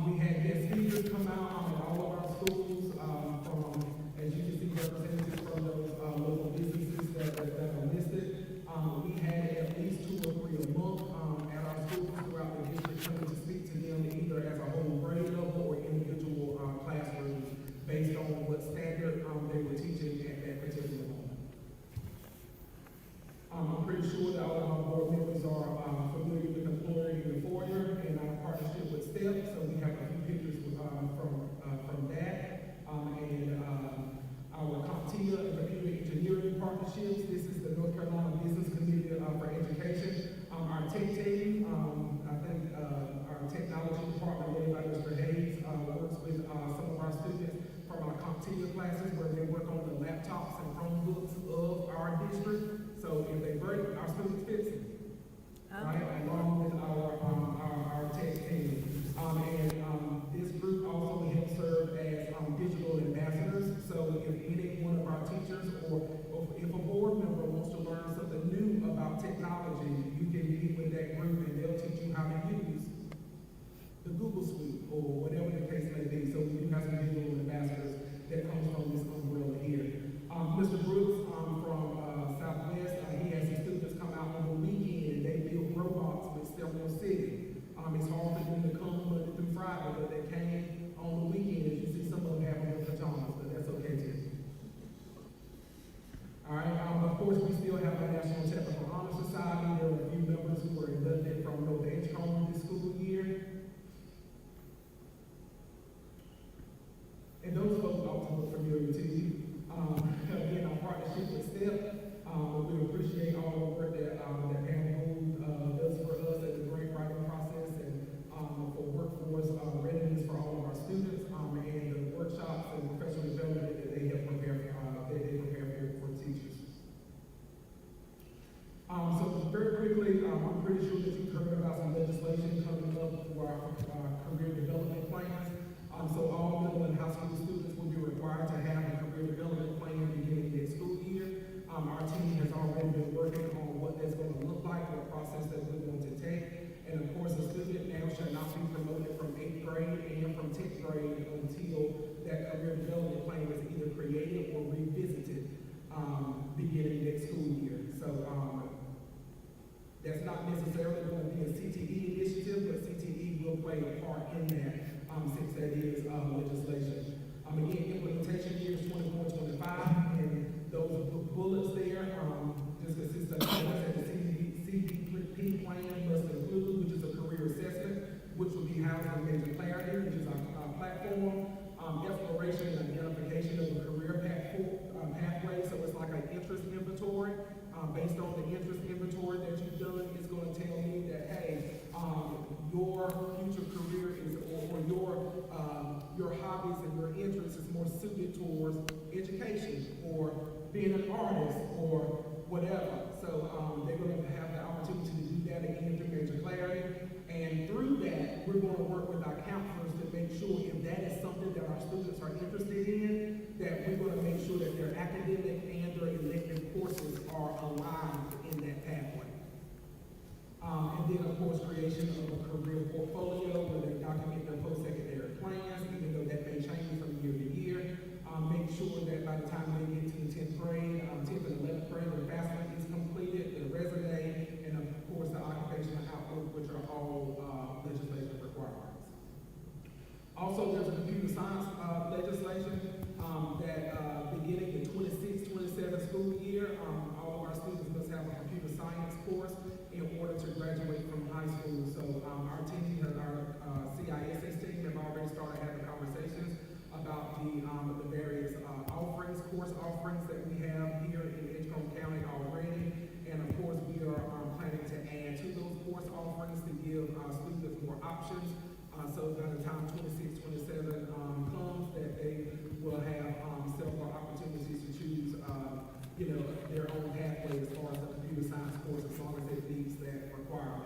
We had guest speakers come out at all of our schools, from, as you can see, representatives from those local businesses that are listed. We had at least 2 or 3 a month at our schools throughout the district coming to speak to them either as a whole grade level or individual classrooms based on what standard they were teaching at that particular moment. I'm pretty sure that all of our board members are familiar with employing in the foyer and our partnership with STEP, so we have a few pictures from that. And our CompTIA and computer engineering partnerships. This is the North Carolina Business Committee for Education. Our tech team, I think our technology department led by Mr. Hayes works with some of our students from our CompTIA classes where they work on the laptops and Chromebooks of our district. So if they break, our students fix it. Right, along with our tech team. And this group also helps serve as digital ambassadors. So if any one of our teachers or if a board member wants to learn something new about technology, you can meet with that group and they'll teach you how to use the Google Suite or whatever the case may be. So we do have some digital ambassadors that comes from this umbrella here. Mr. Brooks from Southwest, he has his students come out on the weekend. They build robots with Stillman City. It's hard for them to come Monday through Friday, but they came on the weekend. As you see, some of them have on their pajamas, but that's okay too. All right. Of course, we still have our National Technical Honor Society. There are a few members who were inducted from North Edgecombe this school year. And those folks ought to look familiar to you. Again, our partnership with STEP. We appreciate all the work that Pam Gould does for us at the grant writing process and for workforce readiness for all of our students and the workshops and professional development that they have prepared for teachers. So very quickly, I'm pretty sure that you've heard about some legislation coming up for our career development plans. So all middle and high school students will be required to have a career development plan beginning next school year. Our team has already been working on what that's going to look like, what process that we're going to take. And of course, a student now shall not be promoted from 8th grade and from 10th grade until that career development plan is either created or revisited beginning next school year. So That's not necessarily going to be a CTE initiative, but CTE will play a part in that, since that is, legislation. Again, implementation year is 24-25, and those bullets there, just consist of items that the CDP plan must include, which is a career assessment, which will be housed in Major Clarity, which is our platform, exploration and identification of a career pathway, so it's like an interest inventory. Based on the interest inventory that you've done, it's gonna tell me that, hey, your future career is, or your hobbies and your interests is more suited towards education, or being an artist, or whatever. So, they're gonna have the opportunity to do that again through Major Clarity. And through that, we're gonna work with our counselors to make sure if that is something that our students are interested in, that we're gonna make sure that their academic and their elective courses are aligned in that pathway. And then, of course, creation of a career portfolio where they document their post-secondary plans, even though that may change from year to year. Make sure that by the time they get to the 10th grade, 10th and 11th grade, their FAFSA is completed, their resume, and of course, the occupational outlook, which are all legislative requirements. Also, there's a computer science legislation that beginning the 26-27 school year, all of our students must have a computer science course in order to graduate from high school. So our team, our CISS team, have already started having conversations about the various offerings, course offerings that we have here in Edgecombe County already. And of course, we are planning to add to those course offerings to give students more options. So by the time 26-27 comes, that they will have several opportunities to choose, their own pathway as far as the computer science course, as long as it meets that requirement.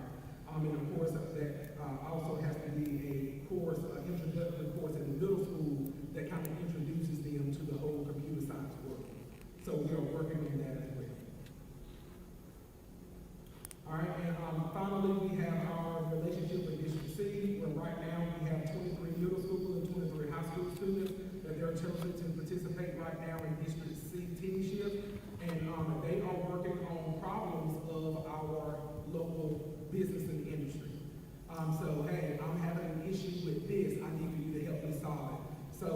And of course, that also has to be a course, introductory course in the middle school that kind of introduces them to the whole computer science world. So we are working on that as well. All right, and finally, we have our relationship with District C, where right now we have 23 middle school and 23 high school students that they're chosen to participate right now in District C teamship. And they are working on problems of our local business and industry. So, hey, I'm having an issue with this, I need for you to help me solve it. So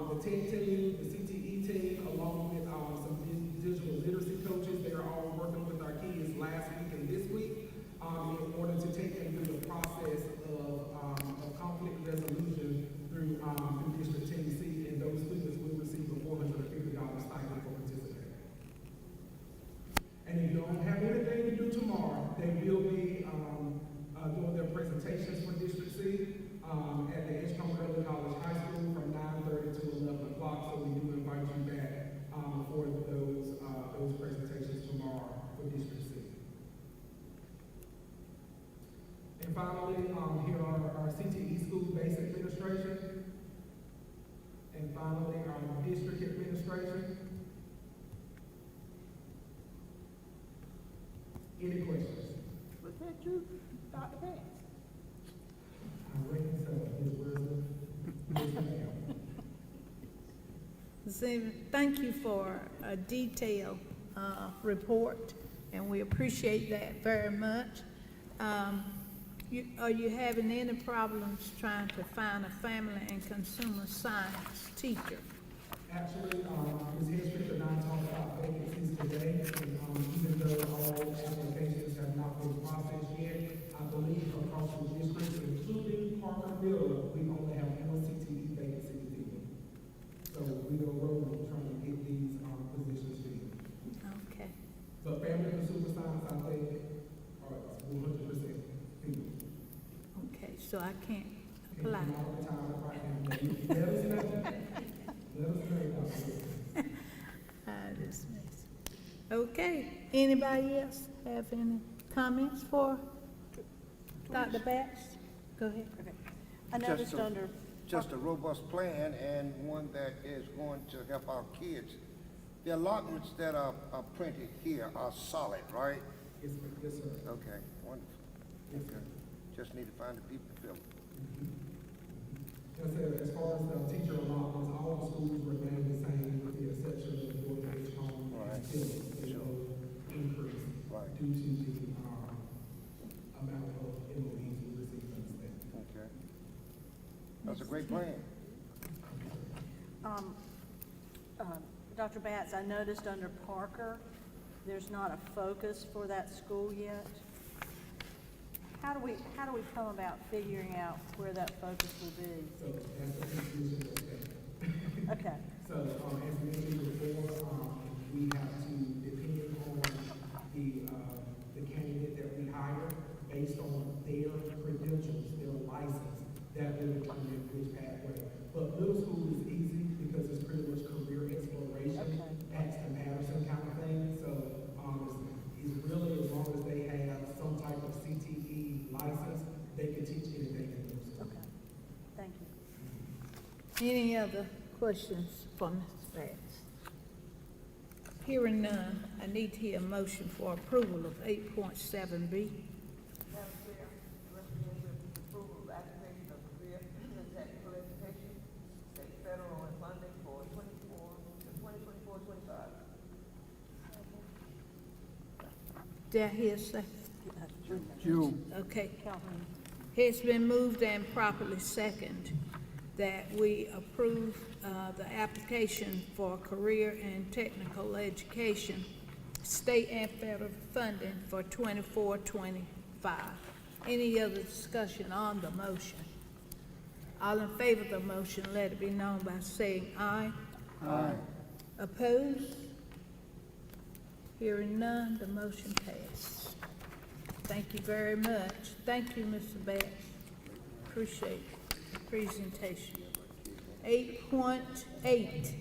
the tech team, the CTE team, along with some digital literacy coaches, they are all working with our kids last week and this week in order to take them through the process of conflict resolution through District Team C, and those students will receive a $450 stipend for participating. And if you don't have anything to do tomorrow, they will be doing their presentations for District C at the Edgecombe Early College High School from 9:30 to 11 o'clock. So we do invite you back for those presentations tomorrow for District C. And finally, here are our CTE School Base Administration. And finally, our District Administration. Any questions? Was that you, Dr. Bass? I reckon so. His wisdom. Yes, ma'am. Zim, thank you for a detailed report, and we appreciate that very much. Are you having any problems trying to find a family and consumer science teacher? Actually, Ms. History did not talk about vacancies today, and even though all applications have not been processed yet, I believe across the district, including Parker Middle, we only have one CTE vacancy to deal with. So we are rolling trying to get these positions filled. Okay. But family and consumer science, I think, are 100% filled. Okay, so I can't Can't apply. come all the time right now. Let us know. Let us know, Dr. Wilson. This mess. Okay, anybody else have any comments for Dr. Bass? Go ahead. Okay. I noticed under, Just a robust plan and one that is going to help our kids. The allotments that are printed here are solid, right? Yes, sir. Okay, wonderful. Yes, Okay. sir. Just need to find the people to fill them. As far as the teacher allotments, all the schools remain the same with the exception of the North Home Right. and Phillips. They will increase Right. due to the That's a great plan. Dr. Batts, I noticed under Parker, there's not a focus for that school yet. How do we come about figuring out where that focus will be? So that's the conclusion of that. Okay, So, as mentioned before, we have to depend on the candidate that we hire based on their credentials, their license, that will determine which pathway. But middle school is easy because it's pretty much career exploration, Okay. Paxton Patterson kind of thing. So, it's really as long as they have some type of CTE license, they can teach anything in middle school. okay, thank you. Any other questions for Ms. Bass? Hearing none, I need to hear a motion for approval of 8.7B. Madam Chair, recommend approval of application of career and technical education, state, federal, and funding for 2024-25. Did I hear a second? Jewel. Okay. Calhoun. It's been moved and properly second that we approve the application for career and technical education, state and federal funding for 24-25. Any other discussion on the motion? All in favor of the motion, let it be known by saying aye. Aye. Opposed? Hearing none, the motion passes. Thank you very much. Thank you, Mr. Bass. Appreciate the presentation. 8.8,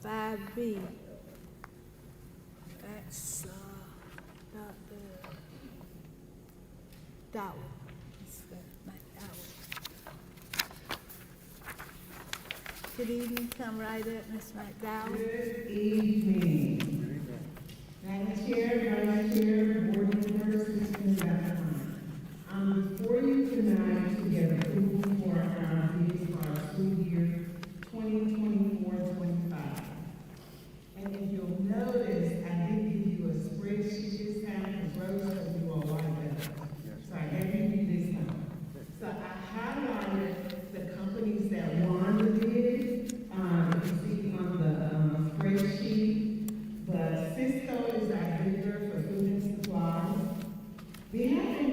5B. That's, Dr. Dowell. Mr. McDowell. Good evening, come right up, Ms. McDowell. Good evening. Madam Chair, Vice Chair, Board members, citizens at home. Before you tonight to get approval for our bids for our school year 2024-25. And if you'll notice, I did give you a spreadsheet this time for growth, because you all like that. So I gave you this time. So I highlighted the companies that won the bid. You see on the spreadsheet. The Cisco is our vendor for student supplies. We have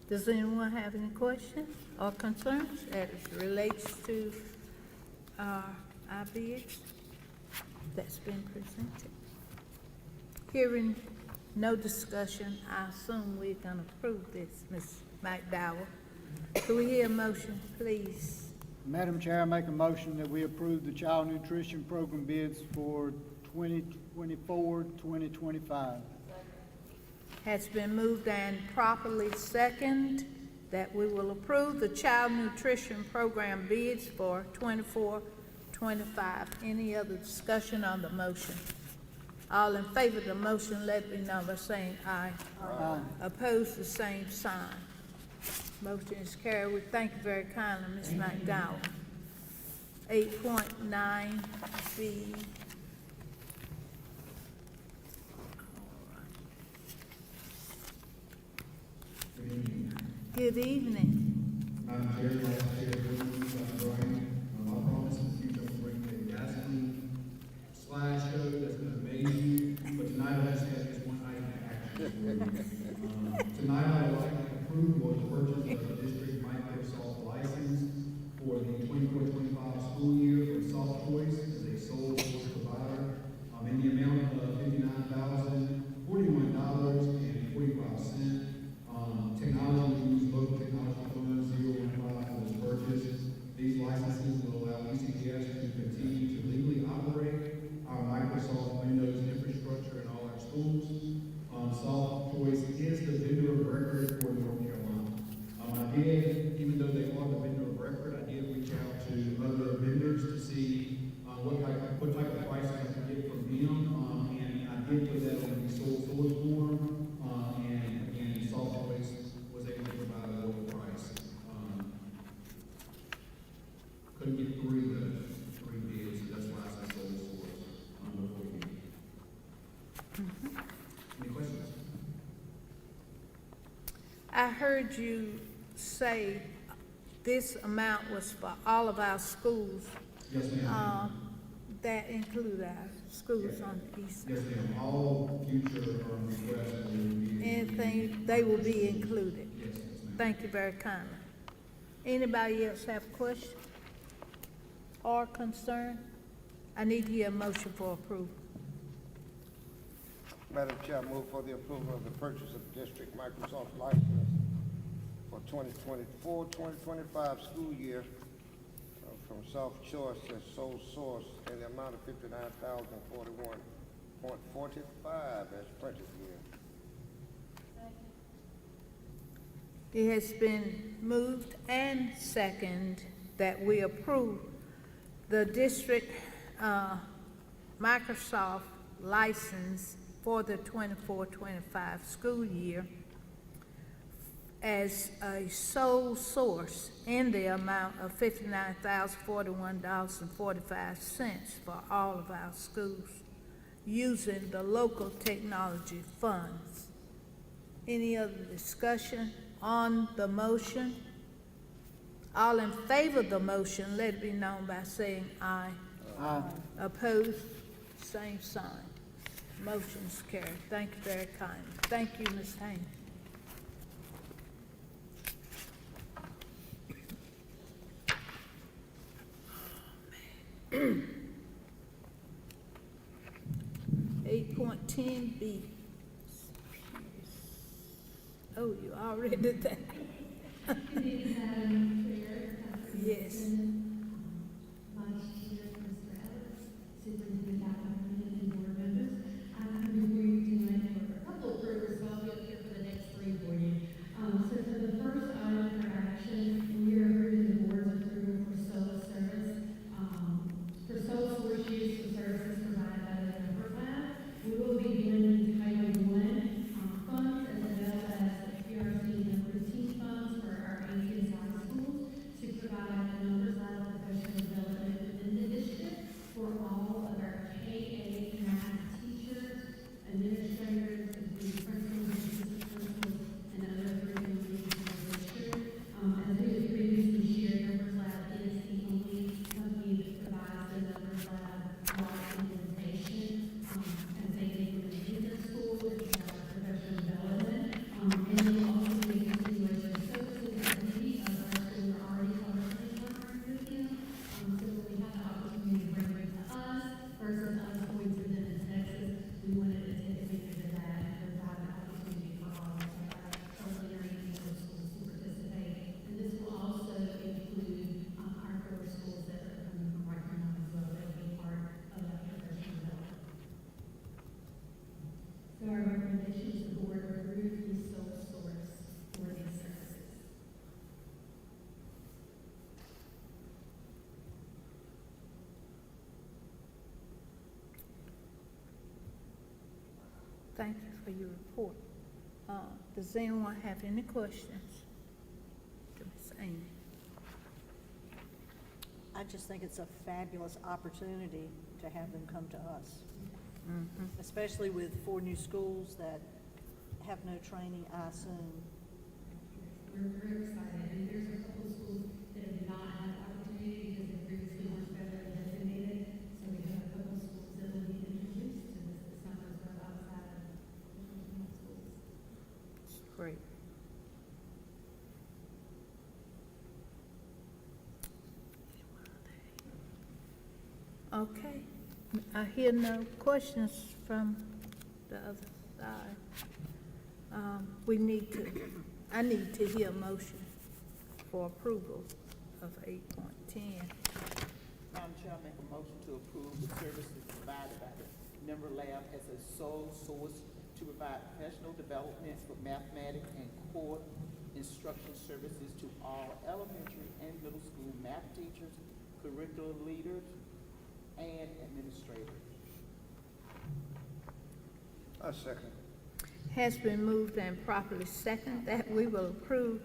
Does anyone have any questions or concerns as it relates to our bids that's been presented? Hearing no discussion, I assume we're gonna approve this, Ms. McDowell. Do we hear a motion, please? Madam Chair, I make a motion that we approve the child nutrition program bids for 2024-2025. Has been moved and properly second that we will approve the child nutrition program bids for 24-25. Any other discussion on the motion? All in favor of the motion, let it be known by saying aye. Aye. Opposed, the same sign. Motion is carried. We thank you very kindly, Ms. McDowell. 8.9B. Good evening. Madam Chair, Vice Chair, Brian, I promise in the future I'm bring a dazzling slideshow that's gonna amaze you, but tonight I just have this one item of action for you. Tonight I would like to approve or the purchase of the district Microsoft license for the 24-25 school year for Soft Choice as a sole source provider, in the amount of $59,041.45. Technology, we use local technology funds, 015 for this purchase. These licenses will allow ECTS to continue to legally operate our Microsoft Windows infrastructure in all our schools. Soft Choice is the vendor of record for North Carolina. I did, even though they are the vendor of record, I did reach out to other vendors to see what type of pricing I could get from them, and I did put that on the sole source form, and again, Soft Choice was able to provide a lower price. Couldn't get three bids, so that's why I said sole source before you. Any questions? I heard you say this amount was for all of our schools. Yes, ma'am. That include our schools on the east side. Yes, ma'am. All future requests will be. Anything, they will be included. Yes, ma'am. Thank you very kindly. Anybody else have a question or concern? I need to hear a motion for approval. Madam Chair, I move for the approval of the purchase of district Microsoft license for 2024-2025 school year from Soft Choice as sole source in the amount of $59,041.45 as printed here. It has been moved and second that we approve the district Microsoft license for the 24-25 school year as a sole source in the amount of $59,041.45 for all of our schools using the local technology funds. Any other discussion on the motion? All in favor of the motion, let it be known by saying aye. Aye. Opposed, same sign. Motion's carried. Thank you very kindly. Thank you, Ms. Haynes. Eight point 10B. Oh, you already did that. Yes. Vice Chair, Mr. Ellis, Superintendent Dr. Harmon, and board members. I'm before you tonight for a couple of approvals, so I'll be up here for the next three for you. So for the first item for action, we are approving the board's approval for SOLA service. For SOLA source use for services provided by the Comfort Lab, we will be blending Title I funds as well as PRC and routine funds Thank you for your report. Does anyone have any questions? To Ms. Amy? I just think it's a fabulous opportunity to have them come to us, especially with 4 new schools that have no training, I assume. We're excited, and there's a couple of schools that have not had the opportunity because they previously weren't federally designated. So we have a couple of schools that will be introduced to this summer as well outside of traditional schools. Great. Okay, I hear no questions from the other side. I need to hear a motion for approval of 8.10. Madam Chair, I make a motion to approve the services provided by the Number Lab as a sole source to provide professional development for mathematics and core instruction services to all elementary and middle school math teachers, curriculum leaders, and administrators. I second. Has been moved and properly second that we will approve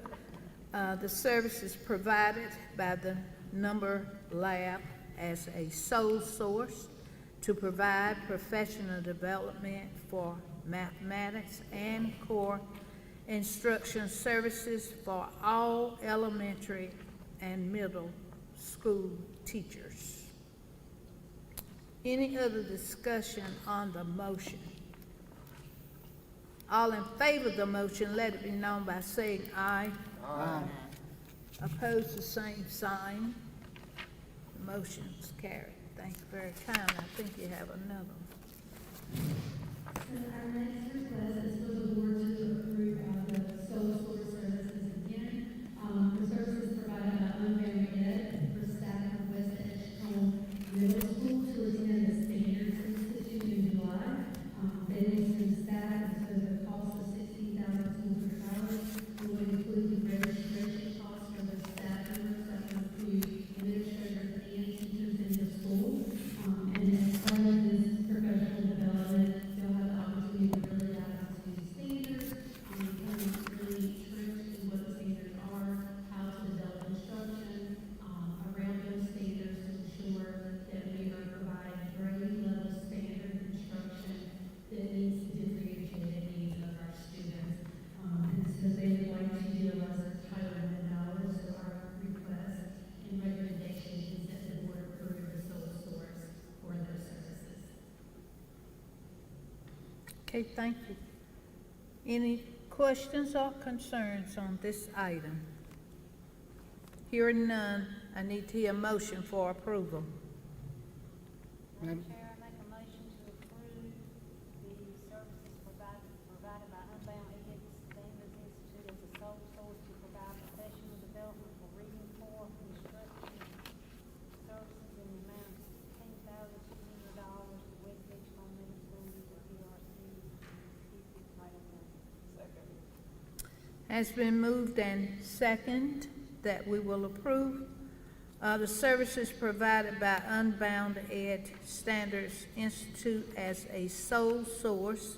the services provided by the Number Lab as a sole source to provide professional development for mathematics and core instruction services for all elementary and middle school teachers. Any other discussion on the motion? All in favor of the motion, let it be known by saying aye. Aye. Opposed, the same sign. The motion is carried. Thank you very kindly. I think you have another one. So our next request is for the board to approve the sole source services again. The services provided by Unbound Ed for staff of West Edgecombe Middle School to attend the Standards Institute in July. They will send staff, and so the cost of $16,200 will include the registration costs for the staff members, that will include administrators and teachers in the school. And as part of this professional development, they'll have the opportunity to really dive into standards, becoming really entrenched in what the standards are, how to develop instruction around those standards to ensure that we are providing grade level standard instruction that meets the differentiated needs of our students. And so they would like to give us Title I $1, so our request and recommendation is that the board approve the sole source for those services. Okay, thank you. Any questions or concerns on this item? Hearing none, I need to hear a motion for approval. Madam- Chair, I make a motion to approve the services provided by Unbound Ed Standards Institute as a sole source to provide professional development for reading core instruction services in the amount of $10,200 to West Edgecombe Middle School for PRC Title I. Second. Has been moved and second that we will approve the services provided by Unbound Ed Standards Institute as a sole source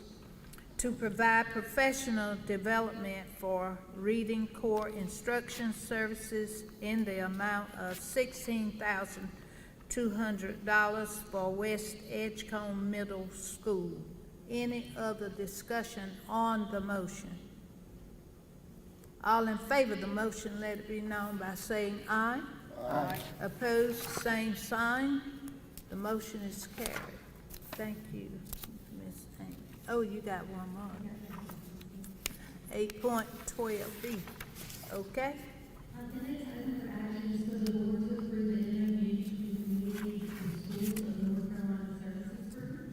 to provide professional development for reading core instruction services in the amount of $16,200 for West Edgecombe Middle School. Any other discussion on the motion? All in favor of the motion, let it be known by saying aye. Aye. Opposed, same sign. The motion is carried. Thank you, Ms. Amy. Oh, you got one more. 8.12B, okay? The next item for action is for the board to approve the MOU between communities and schools of North Carolina Services Group.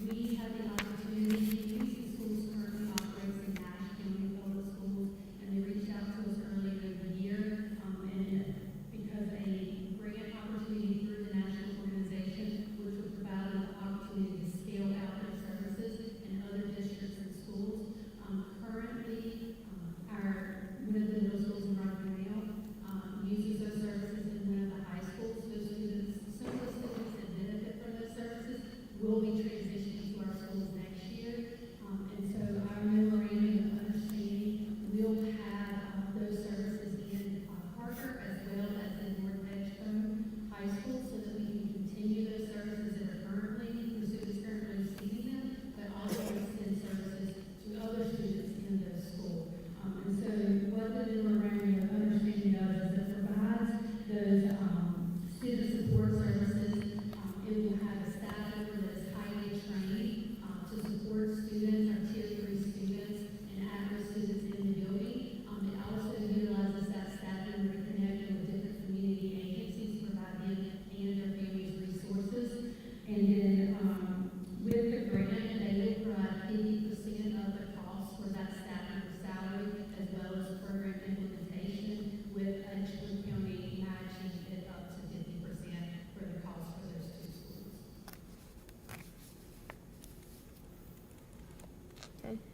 We have the opportunity to use the schools currently operates in Nash County Public Schools, and they reached out to us earlier in the year, and because a grant opportunity through the national organization, which would provide them the opportunity to scale out their services in other districts and schools. Currently, one of the middle schools in Rocky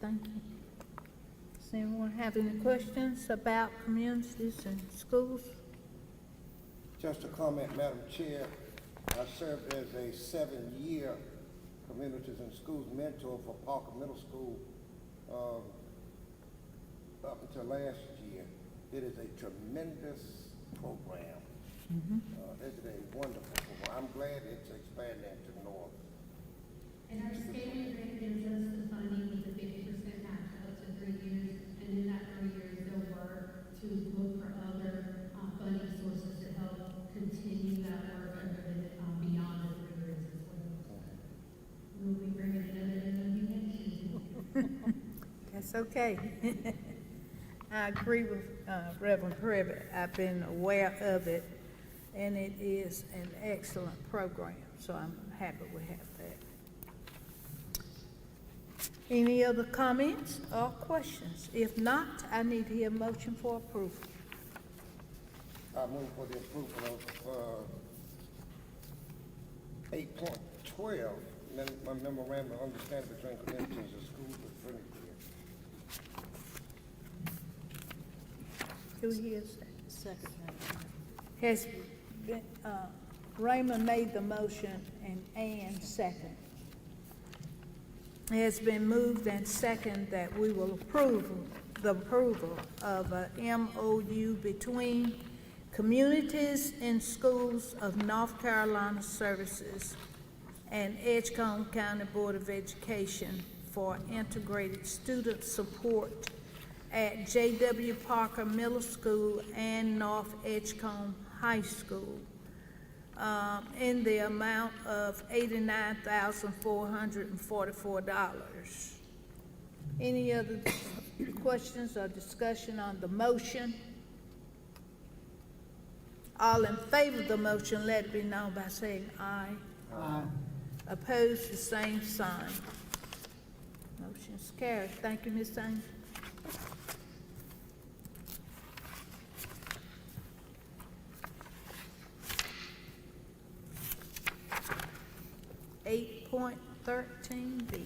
thank you. Does anyone have any questions about communities and schools? Just a comment, Madam Chair. I served as a 7-year Communities and Schools mentor for Parker Middle School up until last year. It is a tremendous program. It is a wonderful program. I'm glad it's expanding to the north. And our state grant gives us the funding with the 50% match up to 3 years, and in that 3 years, they'll work to look for other funding sources to help continue that work under the, beyond the 3 years as well. We'll be bringing another MOU next year. That's okay. I agree with Reverend Privet. I've been aware of it, and it is an excellent program, so I'm happy we have that. Any other comments or questions? If not, I need to hear a motion for approval. I move for the approval of 8.12, my memorandum of understanding between communities and schools with Trinity. Do we hear a second? Second, Madam Chair. Has been, Raymond made the motion and Ann second. It has been moved and second that we will approve the approval of a MOU between Communities in Schools of North Carolina Services and Edgecombe County Board of Education for integrated student support at J.W. Parker Middle School and North Edgecombe High School in the amount of $89,444. Any other questions or discussion on the motion? All in favor of the motion, let it be known by saying aye. Aye. Opposed, the same sign. Motion is carried. Thank you, Ms. Angel. (8.13B).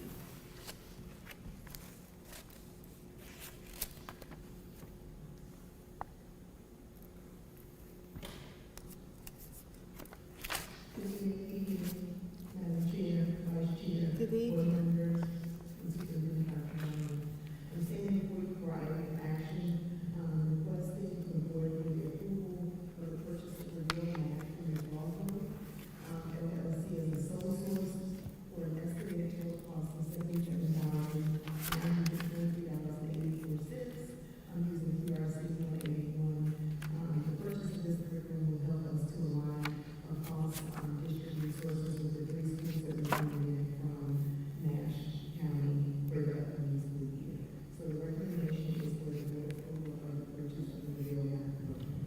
Madam Chair, Vice Chair. Good evening. Board members, and Superintendent Dr. Brown. I'm standing before you for item action, requesting for the board for the approval of the purchase of real map from the law firm, LLC as a sole source for an estimated total cost of $77,923.84. I'm using PRC 181. The purchase of this curriculum will help us to align our costs on district resources with the 3 schools that we're bringing in from Nash County for the upcoming school year. So the recommendation is for the board approval of the purchase of the real map program.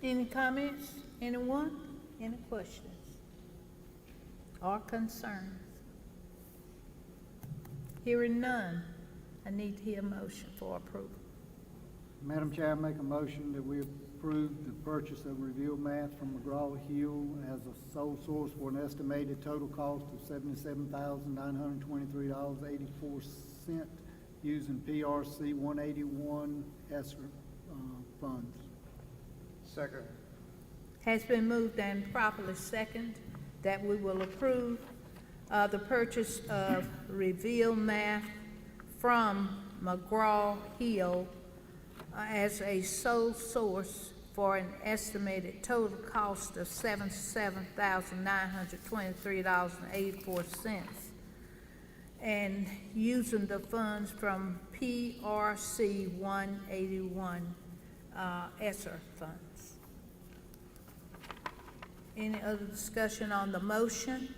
Any comments? Anyone? Any questions or concerns? Hearing none, I need to hear a motion for approval. Madam Chair, I make a motion that we approve the purchase of Reveal Math from McGraw-Hill as a sole source for an estimated total cost of $77,923.84 using PRC 181 ESSER funds. Second. Has been moved and properly second that we will approve the purchase of Reveal Math from McGraw-Hill as a sole source for an estimated total cost of $77,923.84 and using the funds from PRC 181 ESSER funds. Any other discussion on the motion?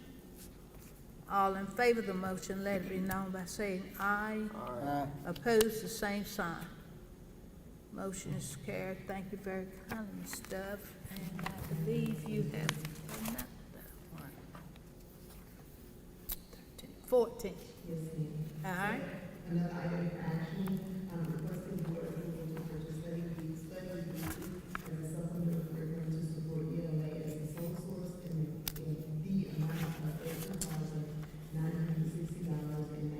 All in favor of the motion, let it be known by saying aye. Aye. Opposed, the same sign. Motion is carried. Thank you very kindly, Ms. Dove. And I believe you have another one. 13, 14. Yes, ma'am. All right. Another item for action, requesting board approval to purchase study books as a supplemental curriculum to support ELA as a sole source in the amount of $18,960.98.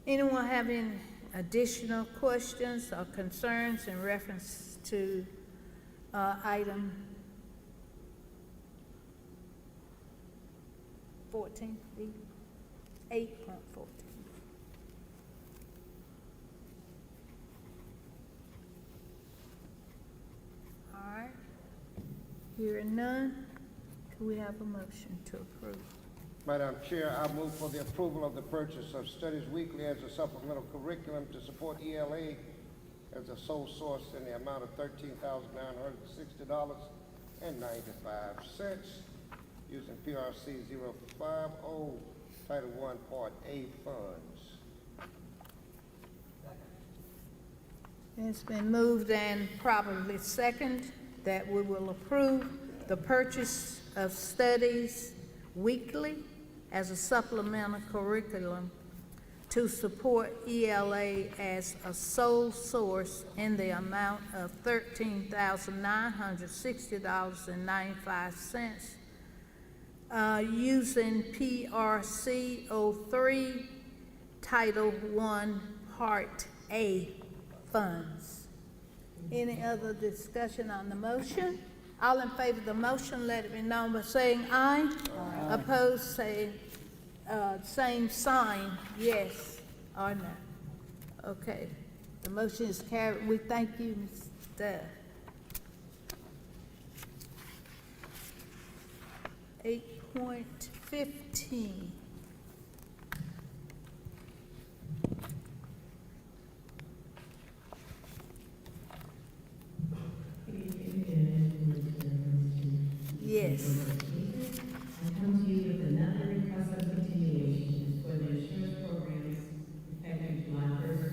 Anyone have any additional questions or concerns in reference to item 14, 8.14? All right. Hearing none, can we have a motion to approve? Madam Chair, I move for the approval of the purchase of Studies Weekly as a supplemental curriculum to support ELA as a sole source in the amount of $13,960.95 using PRC 050 Title I Part A funds. It's been moved and probably second that we will approve the purchase of Studies Weekly as a supplemental curriculum to support ELA as a sole source in the amount of $13,960.95 using PRC 03 Title I Part A funds. Any other discussion on the motion? All in favor of the motion, let it be known by saying aye. Aye. Opposed, say same sign, yes or no. Okay, the motion is carried. We thank you, Ms. Duff. 8.15. Yes. I come to you with another request of continuation for the insurance programs effective July 1st,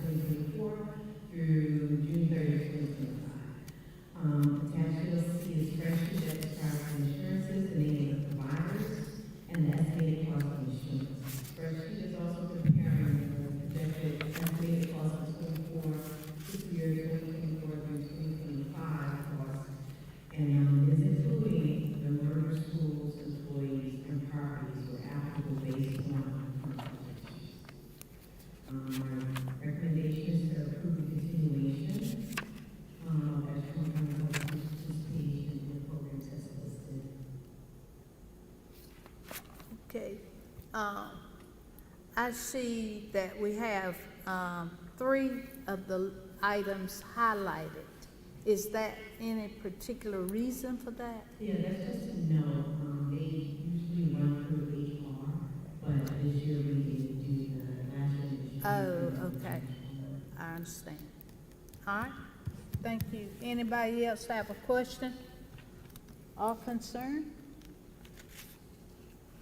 2024 through June 30th, 2025. Attached to this is spreadsheet that describes the insurances, the name of the providers, and the estimated cost of insurance. Spreadsheet is also preparing the projected estimated cost of school for fiscal year 2024 through 2025 costs, and is including the murder schools, employees, and properties were applicable based on projections. My recommendation is to approve the continuation as Trump participation in the programs as listed. Okay. I see that we have 3 of the items highlighted. Is that any particular reason for that? Yeah, that's just a note. They usually run through HR, but this year we did do the last year. Oh, okay. I understand. All right. Thank you. Anybody else have a question or concern?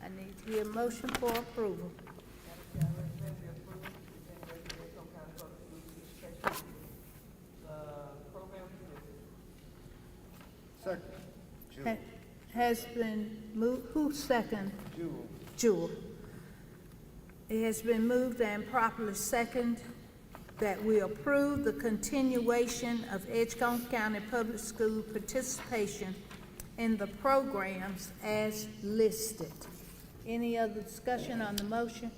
I need to hear a motion for approval. Second. Ha- Has been moved, who second? Jewel. Jewel. It has been moved and properly second that we approve the continuation of Edgecombe County Public School participation in the programs as listed. Any other discussion on the motion?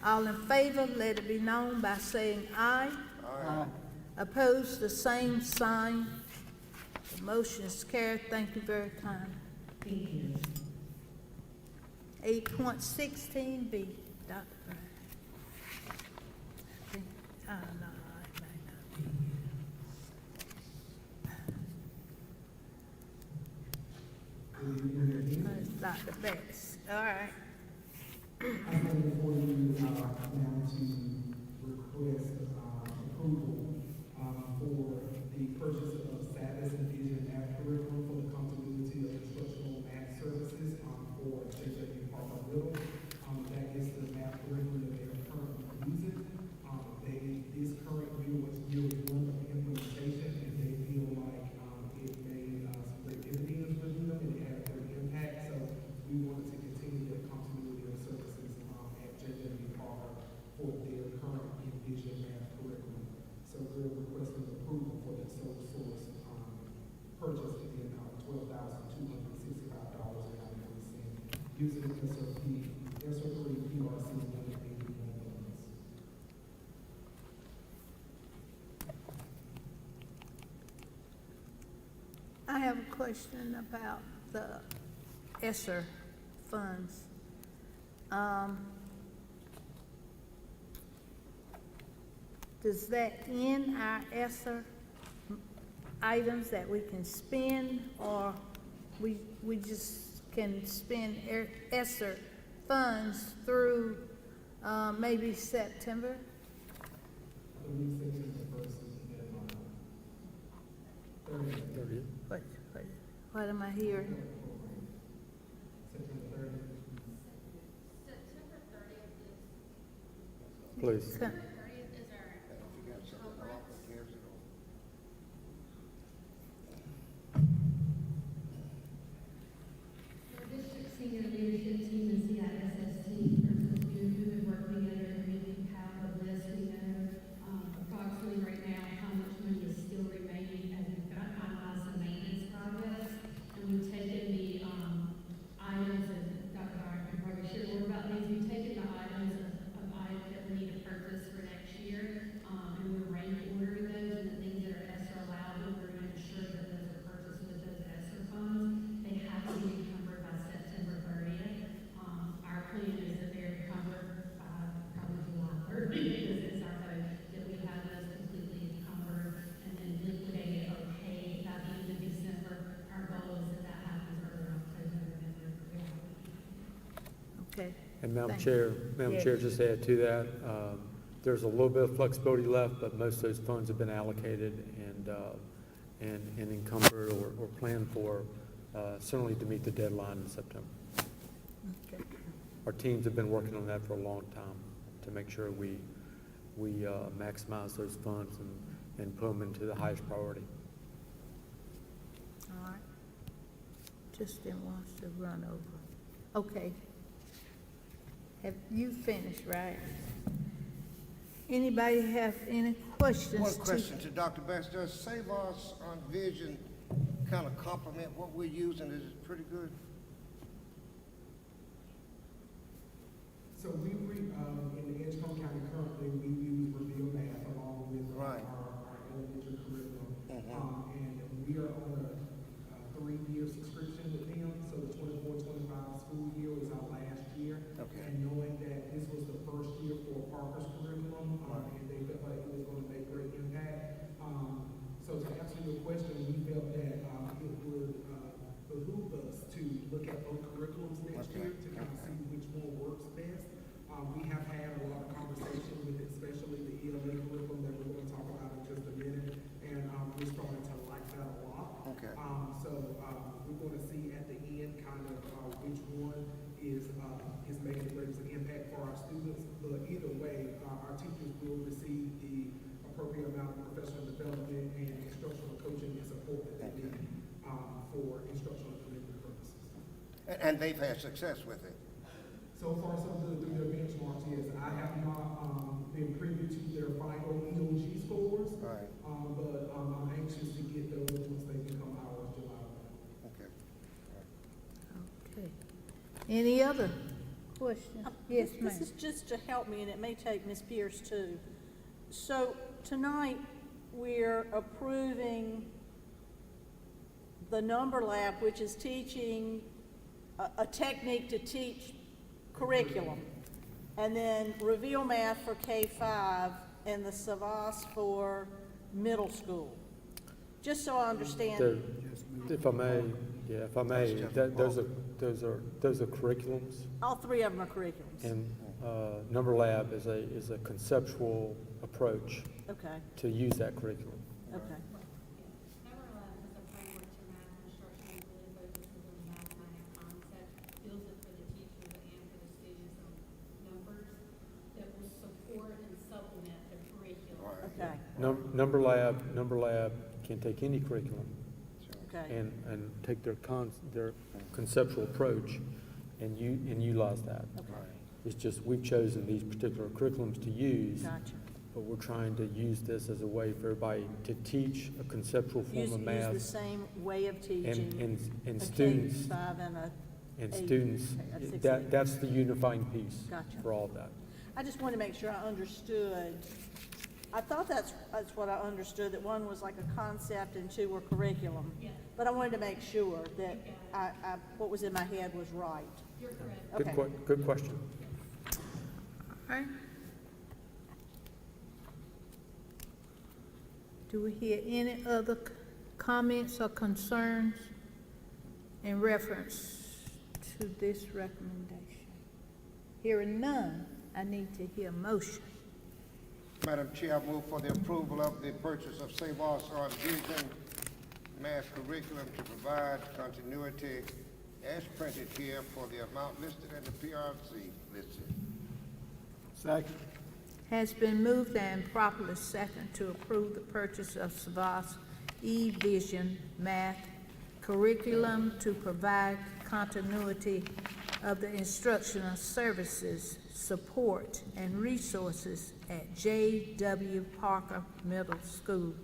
All in favor, let it be known by saying aye. Aye. Opposed, the same sign. The motion is carried. Thank you very kindly. Thank you. 8.16B, Dr. Brown. I think, oh, no, it may not be. It's Dr. Betts. All right. I come before you now to request approval for the purchase of status and vision math curriculum for the continuity of instructional math services for JW Parker Middle. That is the math curriculum that they are currently using. This current year was year 1 of implementation, and they feel like it made some great dividends for them and it had a great impact. So we wanted to continue the continuity of services at JW Parker for their current Envision math curriculum. So we're requesting approval for the sole source purchase in the amount of $12,265.93 using SO3 PRC 181 funds. have a question about the ESSER funds. Does that end our ESSER items that we can spend, or we just can spend ESSER funds through maybe September? I believe September first is the deadline. 30th. What am I hearing? September 30th. September 30th is. Please. September 30th is our If you got something off, it gives it all. The district senior leadership team and CISS team, Principals Youth, who have worked together and really have a list. We know approximately right now how much money is still remaining as we've got finalized some maintenance projects. And we've taken the items, and Dr. Dyer can probably share more about these. We've taken the items of items that we need to purchase for next year, and we're rank ordering those, and the things that are ESSER allowed, and we're going to ensure that those are purchased with those ESSER funds. They have to be encumbered by September 30th. Our plan is that they're encumbered by probably July 30th, because it's our hope that we have those completely encumbered and then liquidated or paid by the end of December. Our goal is that happens early October, November. Okay. And Madam Thank Chair, Madam Yes. Chair, just to add to that, there's a little bit of flexibility left, but most of those funds have been allocated and encumbered or planned for, certainly to meet the deadline in September. Okay. Our teams have been working on that for a long time to make sure we maximize those funds and put them into the highest priority. All right. Just didn't want us to run over. Okay. Have you finished, right? Anybody have any questions? One question to Dr. Best. Does Save Us on Vision kind of complement what we're using? Is it pretty good? So in the Edgecombe County currently, we use Reveal Math along with Right. our elementary curriculum. Mhm. And we are on a 3-year subscription with them, so the 24-25 school year was our last year. Okay. And knowing that this was the first year for Parker's curriculum, and they felt like it was gonna make great impact. So to answer your question, we felt that, it would, behoove us to look at both curriculums next Okay. year to kind of see which one works best. We have had a lot of conversation with especially the ELA curriculum that we're gonna talk about in just a minute, and, we're starting to like that a lot. Okay. We're gonna see at the end kind of, which one is making the greatest impact for our students. But either way, our teachers will receive the appropriate amount of professional development and instructional coaching and support that they need, for instructional delivery purposes. And they've had success with it. So far, so good through their benchmarks, yes. I have not, been privy to their final EOG scores. Right. But, I'm anxious to get those once they become ours July 1. Okay. Okay. Any other questions? Yes, This ma'am. is just to help me, and it may take Ms. Pierce too. So tonight, we're approving the number lab, which is teaching a technique to teach curriculum. And then Reveal Math for K-5 and the Savas for middle school. Just so I understand. If I may, those are curriculums, All three of them are curriculums. and Number Lab is a conceptual approach Okay, to use that curriculum. okay. Number 11 is a framework to math instruction, and really focuses on mathematical concept, builds it for the teachers and for the students on numbers that will support and supplement the curriculum. Okay, Number Lab can take any curriculum okay, and take their conceptual approach and utilize that. okay, It's just we've chosen these particular curriculums to use, gotcha. but we're trying to use this as a way for everybody to teach a conceptual form Use of the math. same way of teaching. And a students, K-5 and a and eight, students, a 6-8. that's the unifying piece Gotcha. for all of that. I just wanted to make sure I understood I thought that's what I understood, that one was like a concept and two were curriculum. Yeah. But I wanted to make sure that what was in my head was right. You're correct. Okay. Good question. All right. Do we hear any other comments or concerns in reference to this recommendation? Hearing none, I need to hear a motion. Madam Chair, I move for the approval of the purchase of Save Arkansas Vision math curriculum to provide continuity as printed here for the amount listed in the PRC listed. Second. Has been moved and properly second to approve the purchase of Savas E-Vision Math curriculum to provide continuity of the instructional services, support, and resources at J.W. Parker Middle School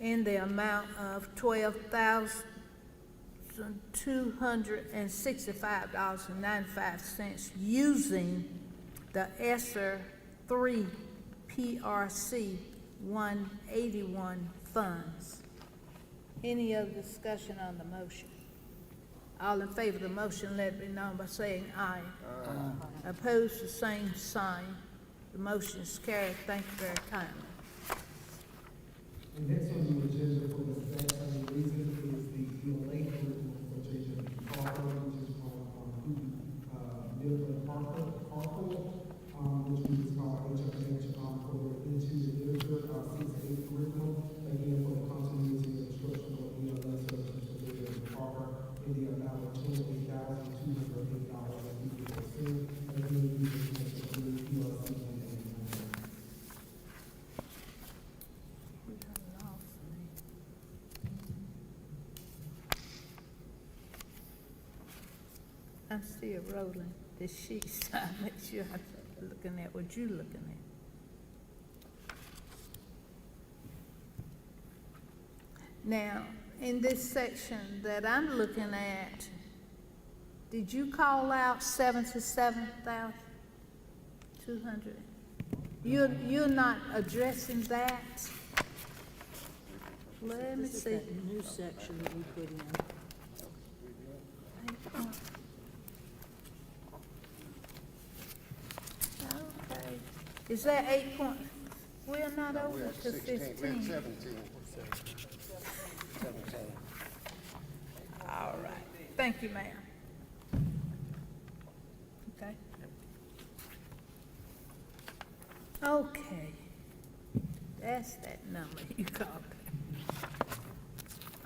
in the amount of $12,265.95 using the ESSER 3 PRC 181 funds. Any other discussion on the motion? All in favor of the motion, let it be known by saying aye. Opposed, the same sign. The motion is carried. Thank you very kindly. And next on the agenda for the same reason is the BOE curriculum for J.W. Parker, which is Milton Parker, which we just call HMH for the into the literature, 6-8 curriculum, again, for the continuity of instructional ELS services for J.W. Parker in the amount of $28,208.54. Again, using the PRC 181. I'm still rolling the sheets. I make sure I'm looking at what you're looking at. Now, in this section that I'm looking at, did you call out 77,200? You're not addressing that? Let me This is see. that new section that we put in. Okay. Is that 8 point? We're not We're over at to 16, we're at 15. 17. 17. All right. Thank you, ma'am. Okay. Okay. That's that number you called.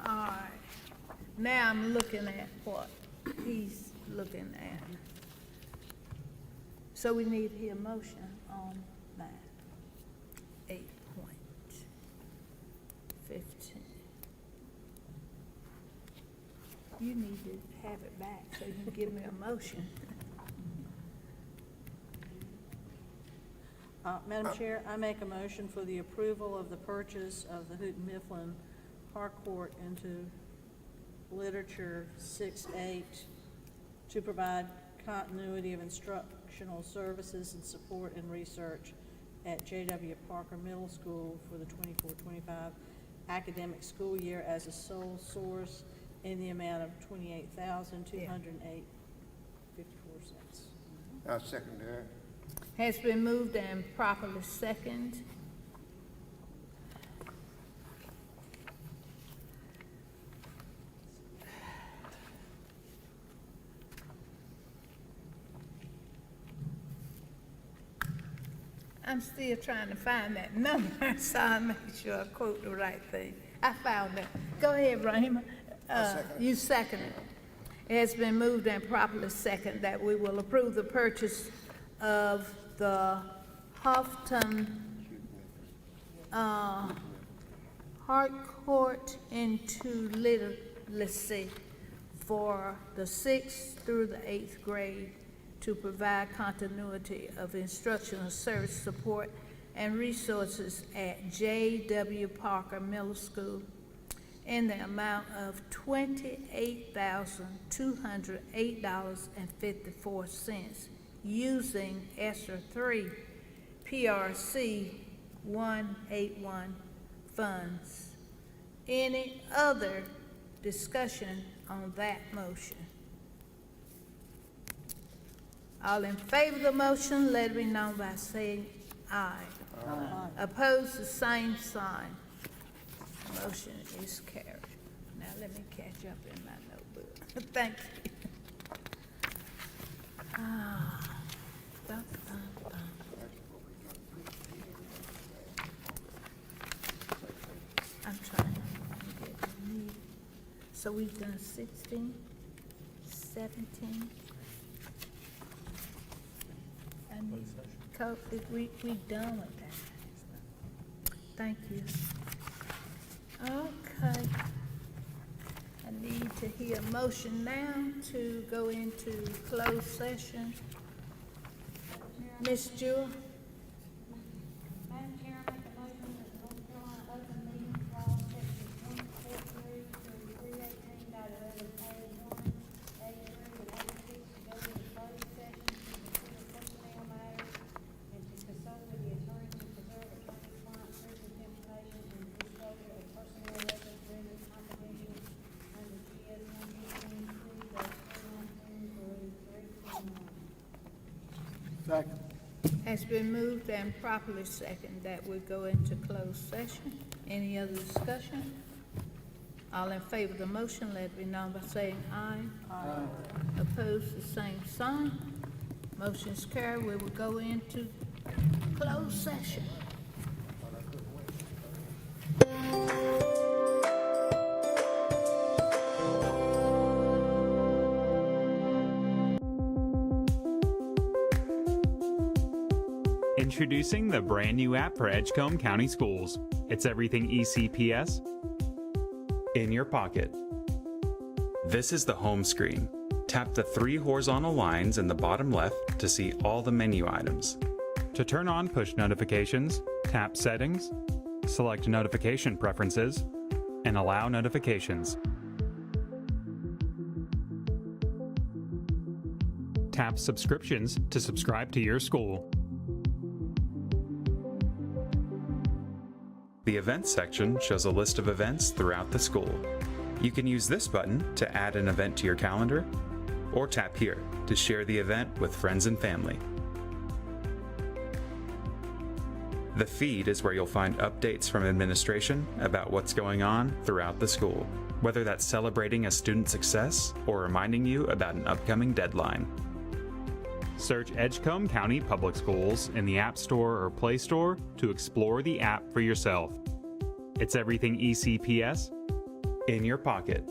All right. Now I'm looking at what he's looking at. So we need to hear a motion on that. 8.15. You need to have it back so you can give me a motion. Madam Chair, I make a motion for the approval of the purchase of the Houghton Mifflin Harcourt into literature 6-8 to provide continuity of instructional services and support and research at J.W. Parker Middle School for the 24-25 academic school year as a sole source in the amount of $28,208.54. I second that. Has been moved and properly second. I'm still trying to find that number, so I make sure I quote the right thing. I found it. Go ahead, Raymond. You second it. It has been moved and properly second that we will approve the purchase of the Houghton Harcourt into literacy for the 6th through the 8th grade to provide continuity of instructional service support and resources at J.W. Parker Middle School in the amount of $28,208.54 using ESSER 3 PRC 181 funds. Any other discussion on that motion? All in favor of the motion, let me know by saying aye. Aye. Opposed, the same sign. Motion is carried. Now let me catch up in my notebook. Thank you. Dun, dun, dun. I'm trying to get me. So we've done 16, 17. We done with that. Thank you. Okay. I need to hear a motion now to go into closed session. Ms. Jewell? Madam Chair, I make a motion that the North Carolina Open Meetings Law, section 143 through 318.11A1, A3, and A6 to go into closed session to consider personnel matters and to consult with the attorney to preserve attorney-client privilege information and disclosure of personnel records rendered confidential under GS 115C-319-3.1. Second. Has been moved and properly seconded that we go into closed session. Any other discussion? All in favor of the motion, let it be known by saying aye. Aye. Opposed, the same sign. Motion is carried. We will go into closed session. Introducing the brand new app for Edgecombe County Schools. It's everything ECPS in your pocket. This is the home screen. Tap the 3 horizontal lines in the bottom left to see all the menu items. To turn on push notifications, tap Settings, select Notification Preferences, and allow notifications. Tap Subscriptions to subscribe to your school. The Events section shows a list of events throughout the school. You can use this button to add an event to your calendar, or tap here to share the event with friends and family. The feed is where you'll find updates from administration about what's going on throughout the school, whether that's celebrating a student's success or reminding you about an upcoming deadline. Search Edgecombe County Public Schools in the App Store or Play Store to explore the app for yourself. It's everything ECPS in your pocket.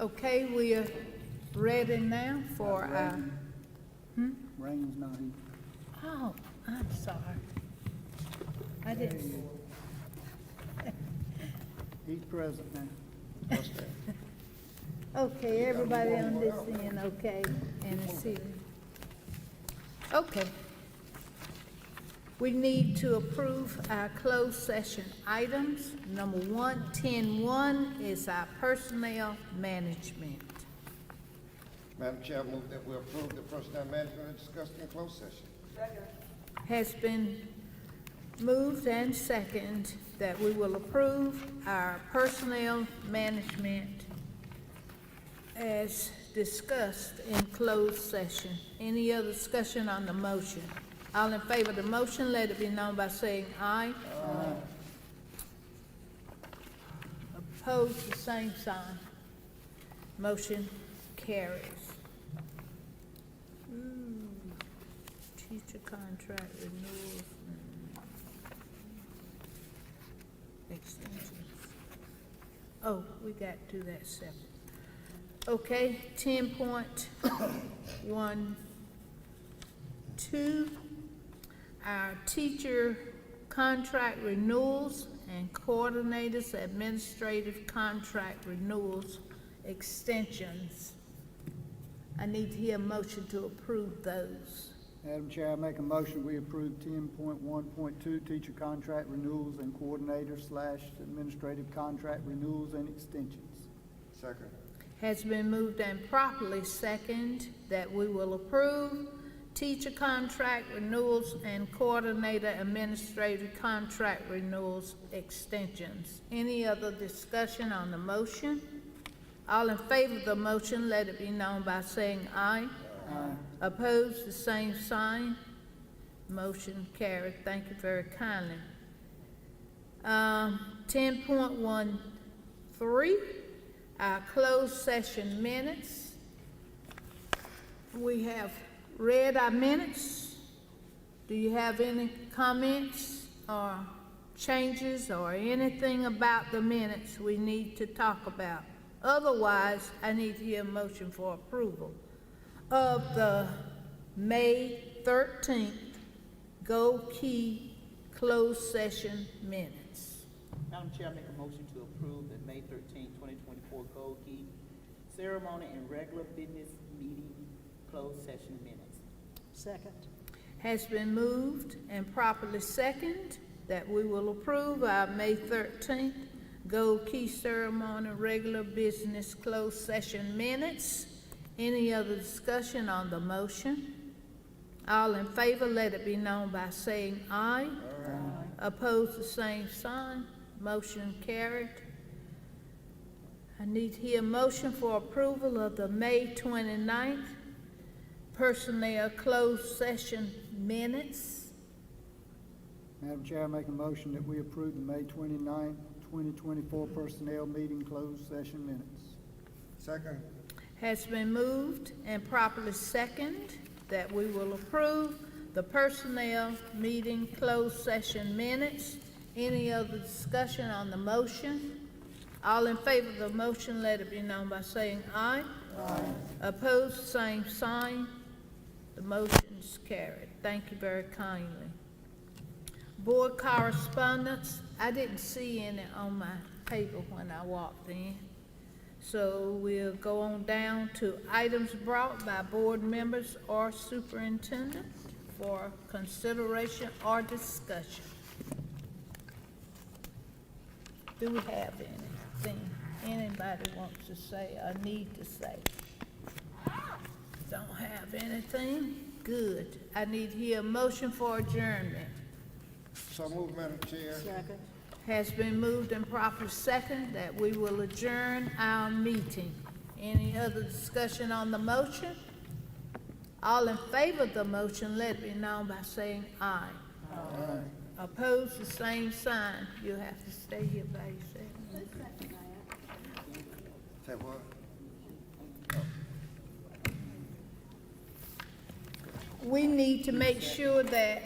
Okay, we are ready now for our, Rain's not here. oh, I'm sorry. I didn't, He's present now. What's that? okay, everybody on this end, okay, and it's here. Okay. We need to approve our closed session items. Number 1, 10-1 is our personnel management. Madam Chair, I move that we approve the personnel management discussed in closed session. Second. Has been moved and seconded that we will approve our personnel management as discussed in closed session. Any other discussion on the motion? All in favor of the motion, let it be known by saying aye. Aye. Opposed, the same sign. Motion carries. Teacher contract renewals and extensions. Oh, we got to do that separate. Okay, 10.12, our teacher contract renewals and coordinators administrative contract renewals extensions. I need to hear a motion to approve those. Madam Chair, I make a motion, we approve 10.1.2 teacher contract renewals and coordinator/administrative contract renewals and extensions. Second. Has been moved and properly second that we will approve teacher contract renewals and coordinator administrative contract renewals extensions. Any other discussion on the motion? All in favor of the motion, let it be known by saying aye. Aye. Opposed, the same sign. Motion carried. Thank you very kindly. 10.13, our closed session minutes. We have read our minutes. Do you have any comments or changes or anything about the minutes we need to talk about? Otherwise, I need to hear a motion for approval of the May 13th Go Key closed session minutes. Madam Chair, I make a motion to approve the May 13, 2024 Gold Key ceremony and regular business meeting closed session minutes. Second. Has been moved and properly seconded that we will approve our May 13th Gold Key ceremony regular business closed session minutes. Any other discussion on the motion? All in favor, let it be known by saying aye. Aye. Opposed, the same sign. Motion carried. I need to hear a motion for approval of the May 29th personnel closed session minutes. Madam Chair, I make a motion that we approve the May 29th, 2024 personnel meeting closed session minutes. Second. Has been moved and properly seconded that we will approve the personnel meeting closed session minutes. Any other discussion on the motion? All in favor of the motion, let it be known by saying aye. Aye. Opposed, same sign. The motion is carried. Thank you very kindly. Board correspondence, I didn't see any on my paper when I walked in. So we'll go on down to items brought by board members or superintendent for consideration or discussion. Do we have anything anybody wants to say or need to say? Don't have anything? Good. I need to hear a motion for adjournment. So moved, Madam Chair. Second. Has been moved and properly second that we will adjourn our meeting. Any other discussion on the motion? All in favor of the motion, let it be known by saying aye. Aye. Opposed, the same sign. You'll have to stay here by yourself. Say what? We need to make sure that